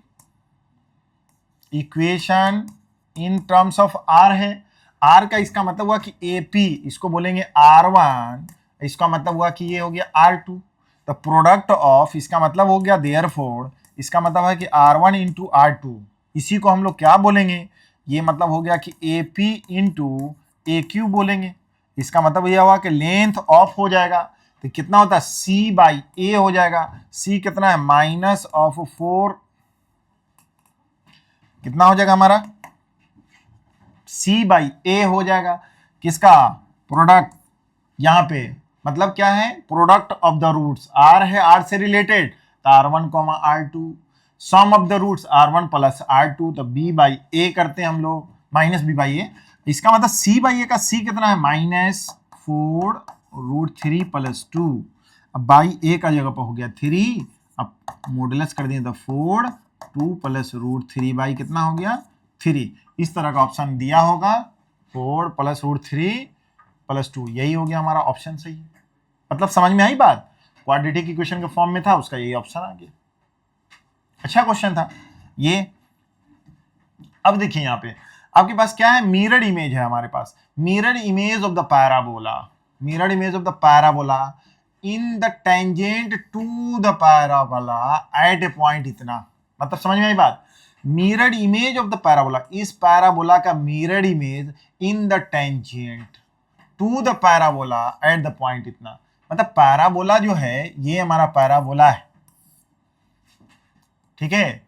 equation in terms of r है। r का इसका मतलब हुआ कि AP, इसको बोलेंगे r1, इसका मतलब हुआ कि ये हो गया r2, तो प्रोडक्ट ऑफ, इसका मतलब हो गया देयरफॉर, इसका मतलब है कि r1 × r2, इसी को हम लोग क्या बोलेंगे, ये मतलब हो गया कि AP × AQ बोलेंगे, इसका मतलब यह हुआ कि लेंथ ऑफ हो जाएगा, तो कितना होता है C/A हो जाएगा, C कितना है -4, कितना हो जाएगा हमारा C/A हो जाएगा, किसका, प्रोडक्ट, यहां पे मतलब क्या है, product of the roots, r है r से रिलेटेड, तो r1, r2, some of the roots r1 + r2, तो b/a करते हैं हम लोग, -b/a, इसका मतलब C/A का C कितना है -4√3 + 2, अब a का जगह पर हो गया 3, अब मॉडुलस कर दिए तो 4, 2 + √3 कितना हो गया 3, इस तरह का ऑप्शन दिया होगा, 4 + √3 + 2, यही हो गया हमारा ऑप्शन सही है। मतलब समझ में आई बात, क्वाड्रेटिक इक्वेशन के फॉर्म में था, उसका यही ऑप्शन आ गया, अच्छा क्वेश्चन था ये। अब देखिए यहाँ पे आपके पास क्या है, मिरर इमेज है हमारे पास, mirror image of the parabola, mirror image of the parabola in the tangent to the parabola at a point, इतना मतलब समझ में आई बात, mirror image of the parabola, इस पैराबोला का mirror image in the tangent to the parabola at the point, इतना मतलब पैराबोला जो है ये हमारा पैराबोला है, ठीक है,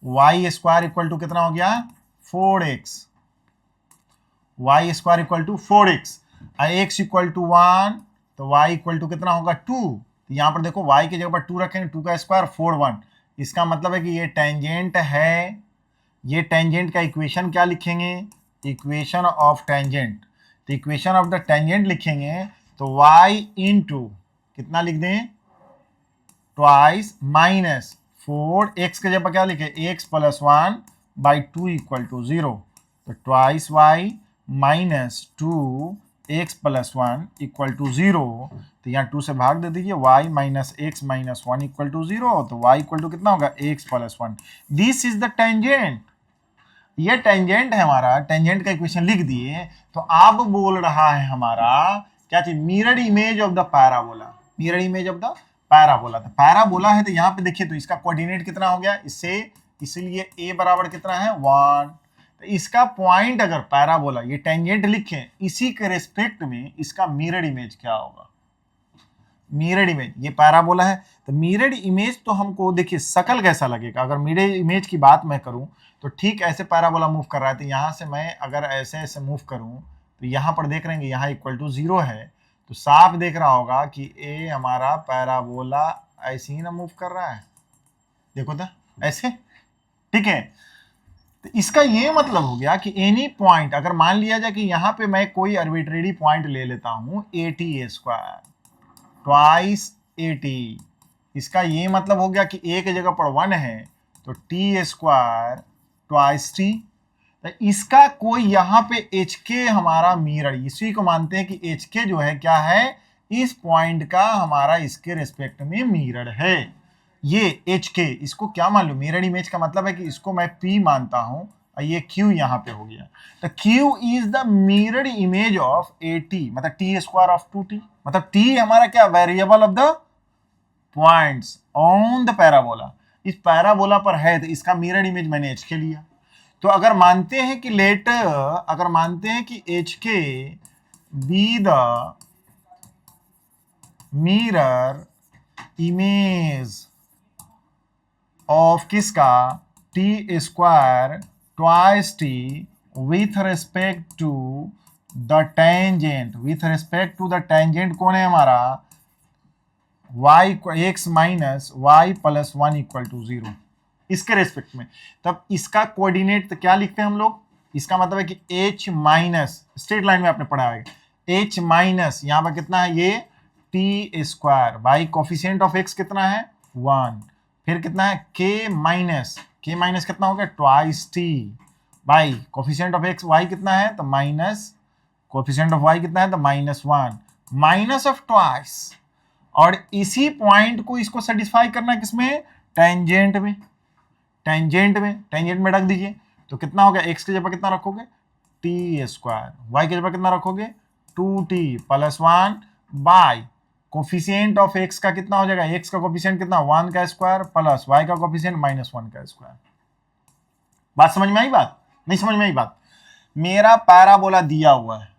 y² = कितना हो गया 4x, y² = 4x, x = 1, तो y = कितना होगा 2, तो यहां पर देखो y की जगह पर 2 रखेंगे, 2 का स्क्वायर 4 1, इसका मतलब है कि ये टेंजेंट है, ये टेंजेंट का इक्वेशन क्या लिखेंगे, इक्वेशन ऑफ टेंजेंट, तो इक्वेशन ऑफ द टेंजेंट लिखेंगे तो y * कितना लिख दें ट्वाइस -4, x के जगह क्या लिखे x + 1/2 = 0, तो ट्वाइस y -2 x + 1 = 0, तो यहाँ 2 से भाग दे दीजिए, y - x - 1 = 0, तो y = कितना होगा x + 1, this is the tangent, ये टेंजेंट है हमारा, टेंजेंट का इक्वेशन लिख दिए, तो अब बोल रहा है हमारा क्या चीज, mirror image of the parabola, mirror image of the parabola था। पैराबोला है तो यहाँ पे देखिए तो इसका कोऑर्डिनेट कितना हो गया इससे, इसलिए a बराबर कितना है 1। तो इसका पॉइंट अगर पैराबोला ये टेंजेंट लिखें, इसी के रेस्पेक्ट में इसका मिरर इमेज क्या होगा, मिरर इमेज, ये पैराबोला है तो मिरर इमेज तो हमको देखिए शकल कैसा लगेगा। अगर मिरर इमेज की बात मैं करूं तो ठीक ऐसे पैराबोला मूव कर रहा है, तो यहां से मैं अगर ऐसे ऐसे मूव करूं तो यहां पर देख रहे हैं यहाँ इक्वल टू 0 है, तो साफ देख रहा होगा कि ए हमारा पैराबोला ऐसे ही ना मूव कर रहा है, देखो तो ऐसे, ठीक है। तो इसका ये मतलब हो गया कि एनी पॉइंट, अगर मान लिया जाए कि यहाँ पे मैं कोई आर्बिट्रेरी पॉइंट ले लेता हूं AT² ट्वाइस AT, इसका ये मतलब हो गया कि ए की जगह पर 1 है तो T² ट्वाइस T। तो इसका कोई यहाँ पे HK हमारा मिरर, इसी को मानते हैं कि HK जो है क्या है, इस पॉइंट का हमारा इसके रेस्पेक्ट में मिरर है। ये HK, इसको क्या मान लो, मिरर इमेज का मतलब है कि इसको मैं P मानता हूं और ये Q यहाँ पे हो गया। तो Q is the mirror image of AT, मतलब T² ऑफ 2T, मतलब T हमारा क्या, variable of the points on the parabola, इस पैराबोला पर है, तो इसका मिरर इमेज मैंने HK लिया। तो अगर मानते हैं कि अगर मानते हैं कि HK be the mirror image of किसका, T² twice T with respect to the tangent, with respect to the tangent कौन है हमारा y x minus y plus 1 equal to 0, इसके रेस्पेक्ट में, तब इसका कोऑर्डिनेट तो क्या लिखते हैं हम लोग, इसका मतलब है कि h माइनस, स्ट्रेट लाइन में आपने पढ़ा है h माइनस यहां पर कितना है ये T² by coefficient of x कितना है 1, फिर कितना है k माइनस कितना हो गया twice T by coefficient of x y कितना है तो माइनस, कोफिशिएंट ऑफ y कितना है तो -1 माइनस ऑफ ट्वाइस, और इसी पॉइंट को इसको सेटिस्फाई करना है किसमें, टेंजेंट में, टेंजेंट में रख दीजिए तो कितना हो गया, x की जगह कितना रखोगे T², y की जगह कितना रखोगे 2T plus 1 by coefficient of x का कितना हो जाएगा, x का कोफिशिएंट कितना 1 का स्क्वायर प्लस y का कोफिशिएंट -1 का स्क्वायर। बात समझ में आई, बात नहीं समझ में आई बात, मेरा पैराबोला दिया हुआ है,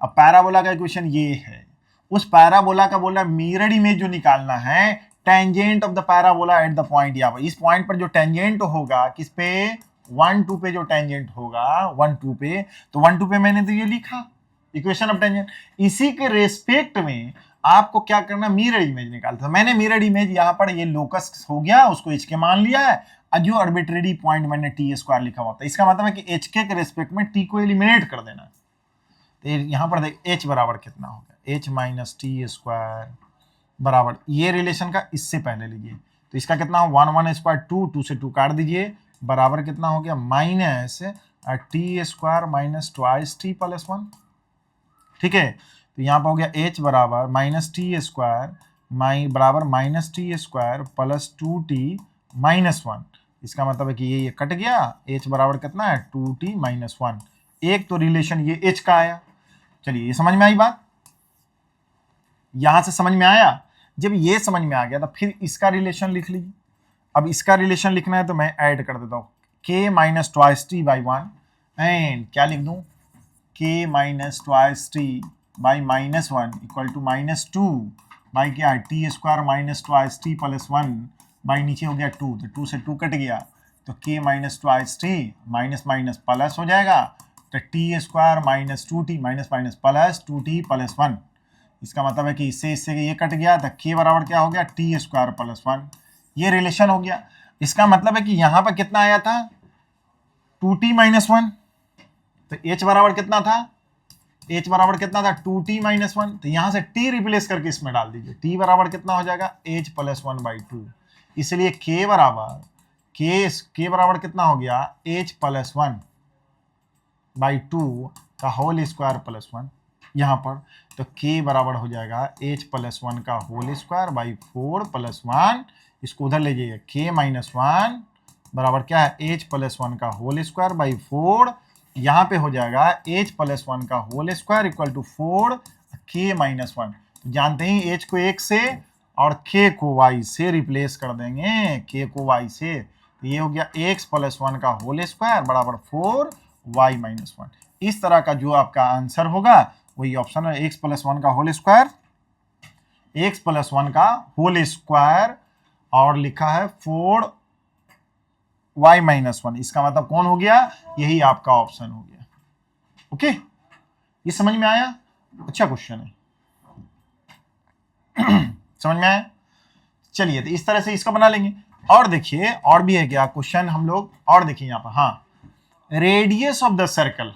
अब पैराबोला का इक्वेशन ये है, उस पैराबोला का बोला मिरर इमेज जो निकालना है, tangent of the parabola at the point, यहाँ पर इस पॉइंट पर जो टेंजेंट होगा किस पे 1 2 पे, जो टेंजेंट होगा 1 2 पे, तो 1 2 पे मैंने तो ये लिखा इक्वेशन ऑफ टेंजेंट, इसी के रेस्पेक्ट में आपको क्या करना, मिरर इमेज निकालता, मैंने मिरर इमेज यहाँ पर ये लोकस हो गया उसको HK मान लिया है, और जो आर्बिट्रेरी पॉइंट मैंने T² लिखा हुआ था, इसका मतलब है कि HK के रेस्पेक्ट में T को एलिमिनेट कर देना। तो यहाँ पर देख H बराबर कितना हो गया, H माइनस T² बराबर, ये रिलेशन का इससे पहले लीजिए तो इसका कितना हो 1 1 स्क्वायर 2 2 से 2 काट दीजिए, बराबर कितना हो गया minus T² minus twice T plus 1, ठीक है। तो यहाँ पर हो गया H बराबर माइनस T² बराबर minus T² plus 2T minus 1, इसका मतलब है कि ये कट गया, H बराबर कितना है 2T माइनस 1, एक तो रिलेशन ये H का आया। चलिए ये समझ में आई बात, यहां से समझ में आया, जब ये समझ में आ गया तो फिर इसका रिलेशन लिख लीजिए। अब इसका रिलेशन लिखना है तो मैं ऐड कर देता हूँ k minus twice T by 1 and क्या लिख दूं k minus twice T by -1 equal to -2 by क्या है T² minus twice T plus 1 by नीचे हो गया 2, तो 2 से 2 कट गया तो k minus twice T minus minus plus हो जाएगा, तो T² minus 2T minus minus plus 2T plus 1, इसका मतलब है कि इससे ये कट गया तो k बराबर क्या हो गया T² प्लस 1, ये रिलेशन हो गया। इसका मतलब है कि यहाँ पर कितना आया था 2T माइनस 1, तो H बराबर कितना था, H बराबर कितना था 2T माइनस 1, तो यहाँ से T रिप्लेस करके इसमें डाल दीजिए, T बराबर कितना हो जाएगा H प्लस 1 बाई 2, इसलिए k बराबर कितना हो गया H प्लस 1 बाई 2 का होल स्क्वायर प्लस 1 यहाँ पर, तो k बराबर हो जाएगा h प्लस 1 का होल स्क्वायर बाई 4 प्लस 1, इसको उधर ले जाइए k माइनस 1 बराबर क्या है h प्लस 1 का होल स्क्वायर बाई 4, यहाँ पे हो जाएगा h प्लस 1 का whole square equal to 4 k minus 1, जानते ही h को 1 से और k को y से रिप्लेस कर देंगे, k को y से, तो ये हो गया x प्लस 1 का होल स्क्वायर बराबर 4y माइनस 1। इस तरह का जो आपका आंसर होगा वही ऑप्शन है, x प्लस 1 का होल स्क्वायर, x प्लस 1 का होल स्क्वायर और लिखा है 4y माइनस 1। इसका मतलब कौन हो गया, यही आपका ऑप्शन हो गया। ओके, ये समझ में आया? अच्छा क्वेश्चन है। समझ में आया? चलिए, तो इस तरह से इसका बना लेंगे। और देखिए और भी है क्या क्वेश्चन हम लोग, और देखिए यहां पर, हाँ, radius of the circle,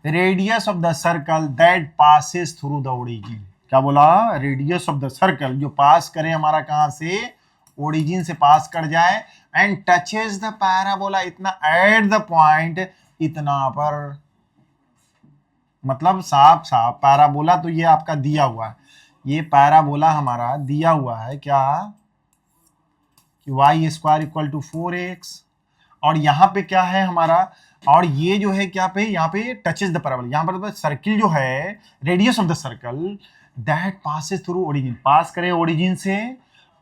radius of the circle that passes through the origin. क्या बोला? रेडियस ऑफ द सर्कल जो पास करे हमारा कहां से, ओरिजिन से पास कर जाए, एंड टचेस द पैराबोला, इतना एट द पॉइंट, इतना पर, मतलब साफ साफ पैराबोला तो ये आपका दिया हुआ है, ये पैराबोला हमारा दिया हुआ है क्या कि y square equal to 4x, और यहाँ पे क्या है हमारा, और ये जो है क्या पे, यहाँ पे टचेस द पैराबोला, यहाँ पर सर्किल जो है, radius of the circle that passes through origin, पास करे ओरिजिन से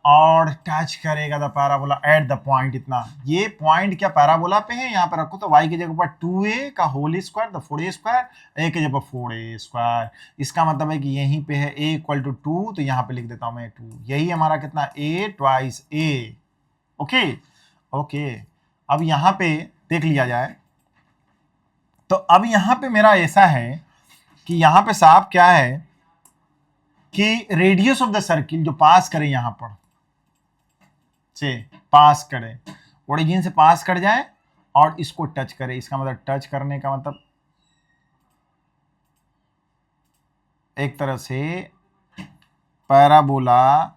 और टच करेगा the parabola at the point, इतना, ये पॉइंट क्या पैराबोला पे है, यहाँ पे रखो तो y की जगह पर 2a का whole square, the 4a square, a की जगह पर 4a स्क्वायर। इसका मतलब है कि यहीं पे है a इक्वल टू 2, तो यहाँ पे लिख देता हूं मैं 2, यही हमारा कितना, a twice a। Okay okay, अब यहां पे देख लिया जाए, तो अब यहां पे मेरा ऐसा है कि यहां पे साफ क्या है कि रेडियस ऑफ द सर्किल जो पास करे, यहां पर से पास करे, ओरिजिन से पास कर जाए और इसको टच करे, इसका मतलब टच करने का मतलब एक तरह से पैराबोला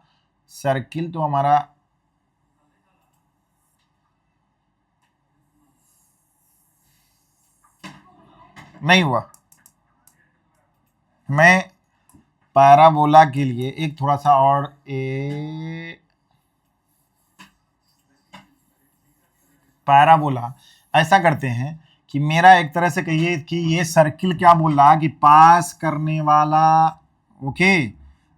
सर्किल तो हमारा नहीं हुआ। मैं पैराबोला के लिए एक थोड़ा सा और पैराबोला ऐसा करते हैं कि मेरा एक तरह से कहिए कि ये सर्किल क्या बोल रहा कि पास करने वाला, ओके,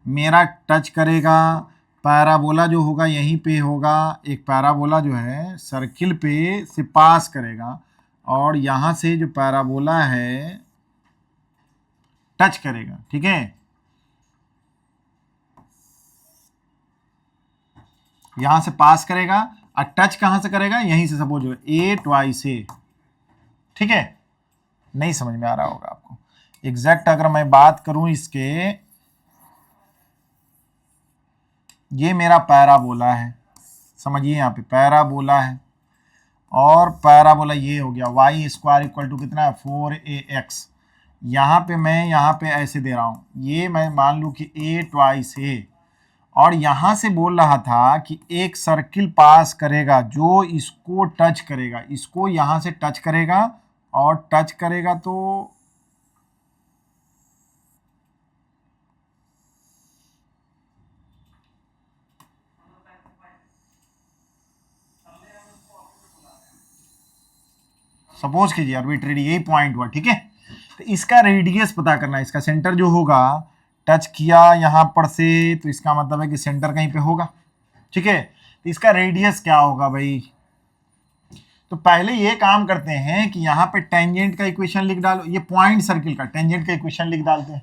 मेरा टच करेगा, पैराबोला जो होगा यहीं पे होगा, एक पैराबोला जो है सर्किल पे से पास करेगा और यहां से जो पैराबोला है टच करेगा, ठीक है, यहां से पास करेगा और टच कहां से करेगा, यहीं से, सपोज a ट्वाइस a, ठीक है। नहीं समझ में आ रहा होगा आपको, एग्जैक्ट अगर मैं बात करूं इसके, ये मेरा पैराबोला है, समझिए यहाँ पे पैराबोला है, और पैराबोला ये हो गया y स्क्वायर इक्वल टू कितना है 4ax। यहाँ पे मैं यहाँ पे ऐसे दे रहा हूँ, ये मैं मान लूँ कि a ट्वाइस a, और यहाँ से बोल रहा था कि एक सर्किल पास करेगा जो इसको टच करेगा, इसको यहाँ से टच करेगा और टच करेगा तो सपोज कीजिए आर्बिट्रेरी यही पॉइंट हुआ, ठीक है। तो इसका रेडियस पता करना है, इसका सेंटर जो होगा, टच किया यहां पर से, तो इसका मतलब है कि सेंटर कहीं पे होगा, ठीक है। तो इसका रेडियस क्या होगा भाई, तो पहले ये काम करते हैं कि यहाँ पे टेंजेंट का इक्वेशन लिख डालो, ये पॉइंट सर्किल का टेंजेंट का इक्वेशन लिख डालते हैं।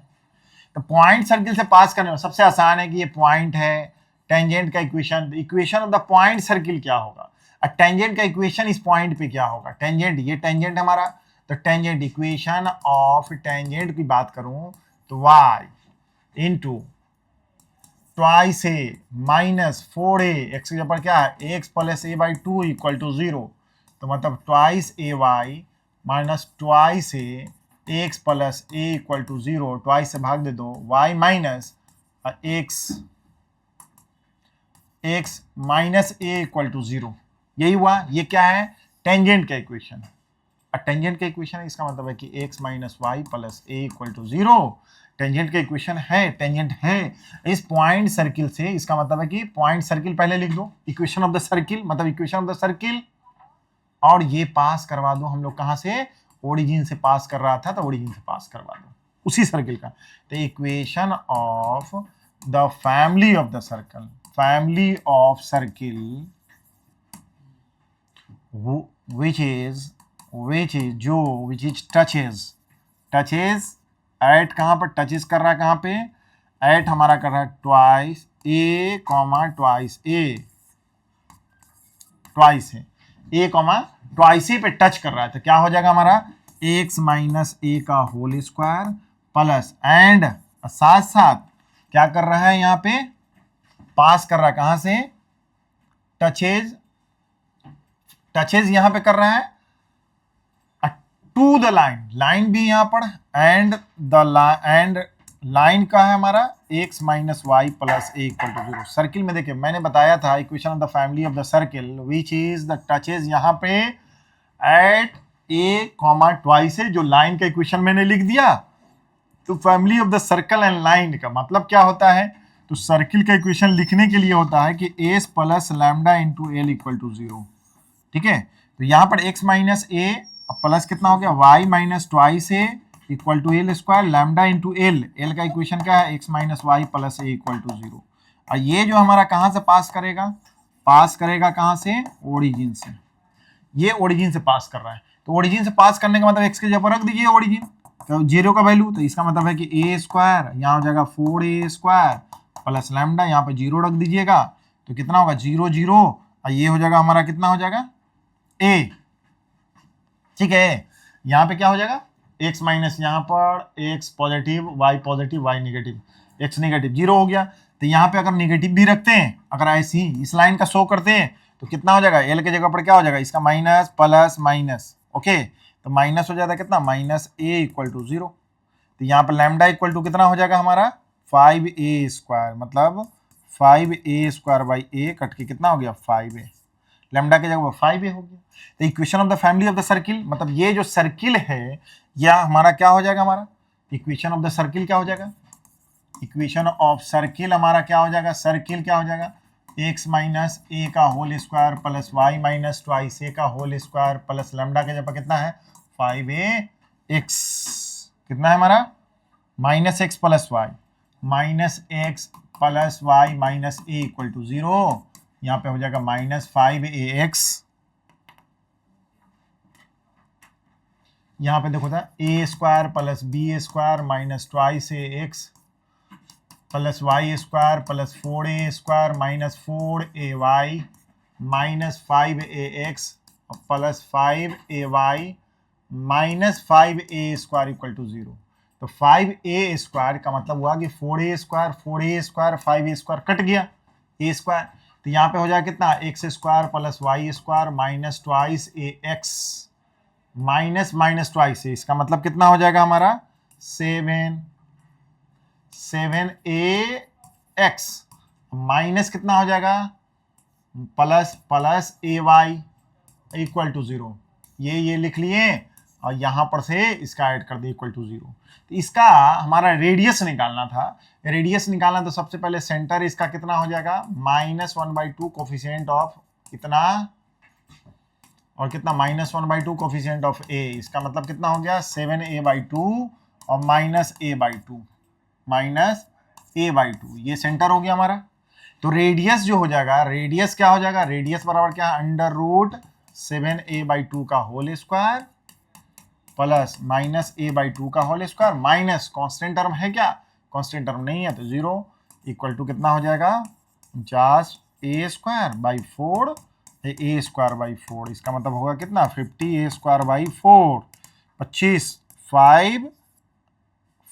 तो पॉइंट सर्किल से पास करने में सबसे आसान है कि ये पॉइंट है, टेंजेंट का equation, equation of the point circle क्या होगा, और टेंजेंट का इक्वेशन इस पॉइंट पे क्या होगा, टेंजेंट, ये टेंजेंट हमारा, तो टेंजेंट इक्वेशन ऑफ टेंजेंट की बात करूं तो y इंटू ट्वाइस ए माइनस 4a, एक्स के ऊपर क्या है x plus a by 2 equal to 0, तो मतलब twice a y minus twice A x plus a equal to 0, twice से भाग दे दो, y minus x minus a equal to 0, यही हुआ। ये क्या है, टेंजेंट का इक्वेशन, टेंजेंट का इक्वेशन है, इसका मतलब है कि x minus y plus a equal to 0, tangent का इक्वेशन है, टेंजेंट है इस पॉइंट सर्किल से, इसका मतलब है कि पॉइंट सर्किल पहले लिख दो, इक्वेशन ऑफ द सर्किल मतलब इक्वेशन ऑफ द सर्किल, और ये पास करवा दो हम लोग कहां से, ओरिजिन से पास कर रहा था, तो ओरिजिन से पास करवा दो उसी सर्किल का। तो equation of the family of the circle, family of circle which is touches at कहाँ पर टचेस कर रहा है, कहाँ पे एट हमारा कर रहा है ट्वाइस ए कॉमा ट्वाइस ए, ट्वाइस है ए कॉमा ट्वाइस ए पे टच कर रहा है, तो क्या हो जाएगा हमारा एक्स माइनस ए का होल स्क्वायर प्लस एंड साथ साथ क्या कर रहा है यहाँ पे पास कर रहा है, कहां से टचेज यहां पे कर रहा है टू द लाइन, लाइन भी यहां पर एंड लाइन का है हमारा x minus y plus a equal to 0। Circle में देखिए मैंने बताया था equation of the family of the circle which is the touches यहां पे एट ए कॉमा ट्वाइस है, जो लाइन का इक्वेशन मैंने लिख दिया। तो family of the circle and line का मतलब क्या होता है, तो सर्किल का इक्वेशन लिखने के लिए होता है कि S plus lambda into L equal to 0, ठीक है। तो यहाँ पर x माइनस ए प्लस कितना हो गया y minus twice a equal to L square lambda into L, L का इक्वेशन क्या है x minus y plus a equal to 0। और ये जो हमारा कहाँ से पास करेगा कहाँ से, ओरिजिन से, ये ओरिजिन से पास कर रहा है। तो ओरिजिन से पास करने का मतलब x के जगह रख दीजिए ओरिजिन, तो 0 का वैल्यू, तो इसका मतलब है कि ए स्क्वायर यहाँ हो जाएगा 4a स्क्वायर प्लस लैम्डा, यहाँ पे 0 रख दीजिएगा, तो कितना होगा 0 0, और ये हो जाएगा हमारा कितना हो जाएगा a, ठीक है। यहाँ पे क्या हो जाएगा x माइनस यहाँ पर x positive y negative, x negative 0 हो गया। तो यहाँ पे अगर नेगेटिव भी रखते हैं, अगर ऐसे ही इस लाइन का शो करते हैं, तो कितना हो जाएगा l के जगह पर क्या हो जाएगा इसका माइनस प्लस माइनस, ओके। तो माइनस हो जाता है कितना माइनस a इक्वल टू 0। तो यहाँ पर लैम्डा इक्वल टू कितना हो जाएगा हमारा 5a स्क्वायर, मतलब 5a square by a cut के कितना हो गया 5a, लैम्डा की जगह 5a हो गया। तो equation of the family of the circle, मतलब ये जो सर्किल है यह हमारा क्या हो जाएगा, हमारा इक्वेशन ऑफ द सर्किल क्या हो जाएगा, इक्वेशन ऑफ सर्किल हमारा क्या हो जाएगा, सर्किल क्या हो जाएगा x माइनस ए का whole square plus Y minus twice A का होल स्क्वायर प्लस लैम्डा के जगह कितना है 5ax, कितना है हमारा minus x plus Y minus x plus Y minus a equal to 0। यहाँ पे हो जाएगा माइनस 5ax, यहाँ पे देखो था A square plus B square minus twice A x plus Y square plus 4a square minus 4ay minus 5ax plus 5ay minus 5a square equal to 0। तो 5a square का मतलब हुआ कि 4a स्क्वायर 5a स्क्वायर कट गया a square, तो यहाँ पे हो जाएगा कितना X square plus Y square minus twice A X minus minus twice A, इसका मतलब कितना हो जाएगा हमारा 7ax माइनस कितना हो जाएगा plus a y equal to 0, ये लिख लिए और यहाँ पर से इसका ऐड कर दिए इक्वल टू 0। तो इसका हमारा रेडियस निकालना था, रेडियस निकालना तो सबसे पहले सेंटर इसका कितना हो जाएगा -1/2 कोफिशिएंट ऑफ कितना और कितना -1/2 कोफिशिएंट ऑफ a, इसका मतलब कितना हो गया 7a/2 और -a/2 ये सेंटर हो गया हमारा। तो रेडियस जो हो जाएगा, रेडियस क्या हो जाएगा, रेडियस बराबर क्या √7a/2 का होल स्क्वायर प्लस -a/2 का whole square minus constant term है क्या, कांस्टेंट टर्म नहीं है तो 0 इक्वल टू कितना हो जाएगा 50a square by 4 a square by 4, इसका मतलब होगा कितना 50a स्क्वायर बाई 4 25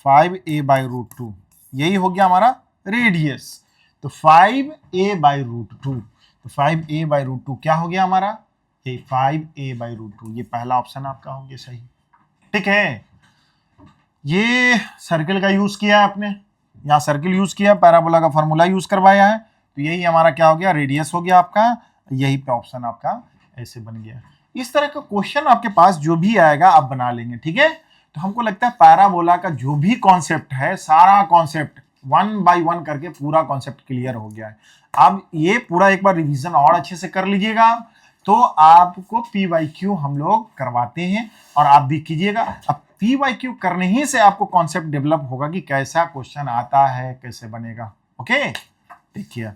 5a/√2, यही हो गया हमारा रेडियस। तो 5a/√2, तो 5a/√2 क्या हो गया हमारा ये 5a/√2, ये पहला ऑप्शन आपका हो गया सही, ठीक है। ये सर्किल का यूज किया है आपने, यहाँ सर्किल यूज किया, पैराबोला का फॉर्मूला यूज करवाया है, तो यही हमारा क्या हो गया रेडियस हो गया आपका, यही पे ऑप्शन आपका ऐसे बन गया। इस तरह का क्वेश्चन आपके पास जो भी आएगा आप बना लेंगे, ठीक है। तो हमको लगता है पैराबोला का जो भी कॉन्सेप्ट है, सारा कॉन्सेप्ट 1 बाय 1 करके पूरा कॉन्सेप्ट क्लियर हो गया है। अब ये पूरा एक बार रिवीजन और अच्छे से कर लीजिएगा, तो आपको PYQ हम लोग करवाते हैं और आप भी कीजिएगा। अब PYQ करने ही से आपको कॉन्सेप्ट डेवलप होगा कि कैसा क्वेश्चन आता है, कैसे बनेगा। Okay, take care.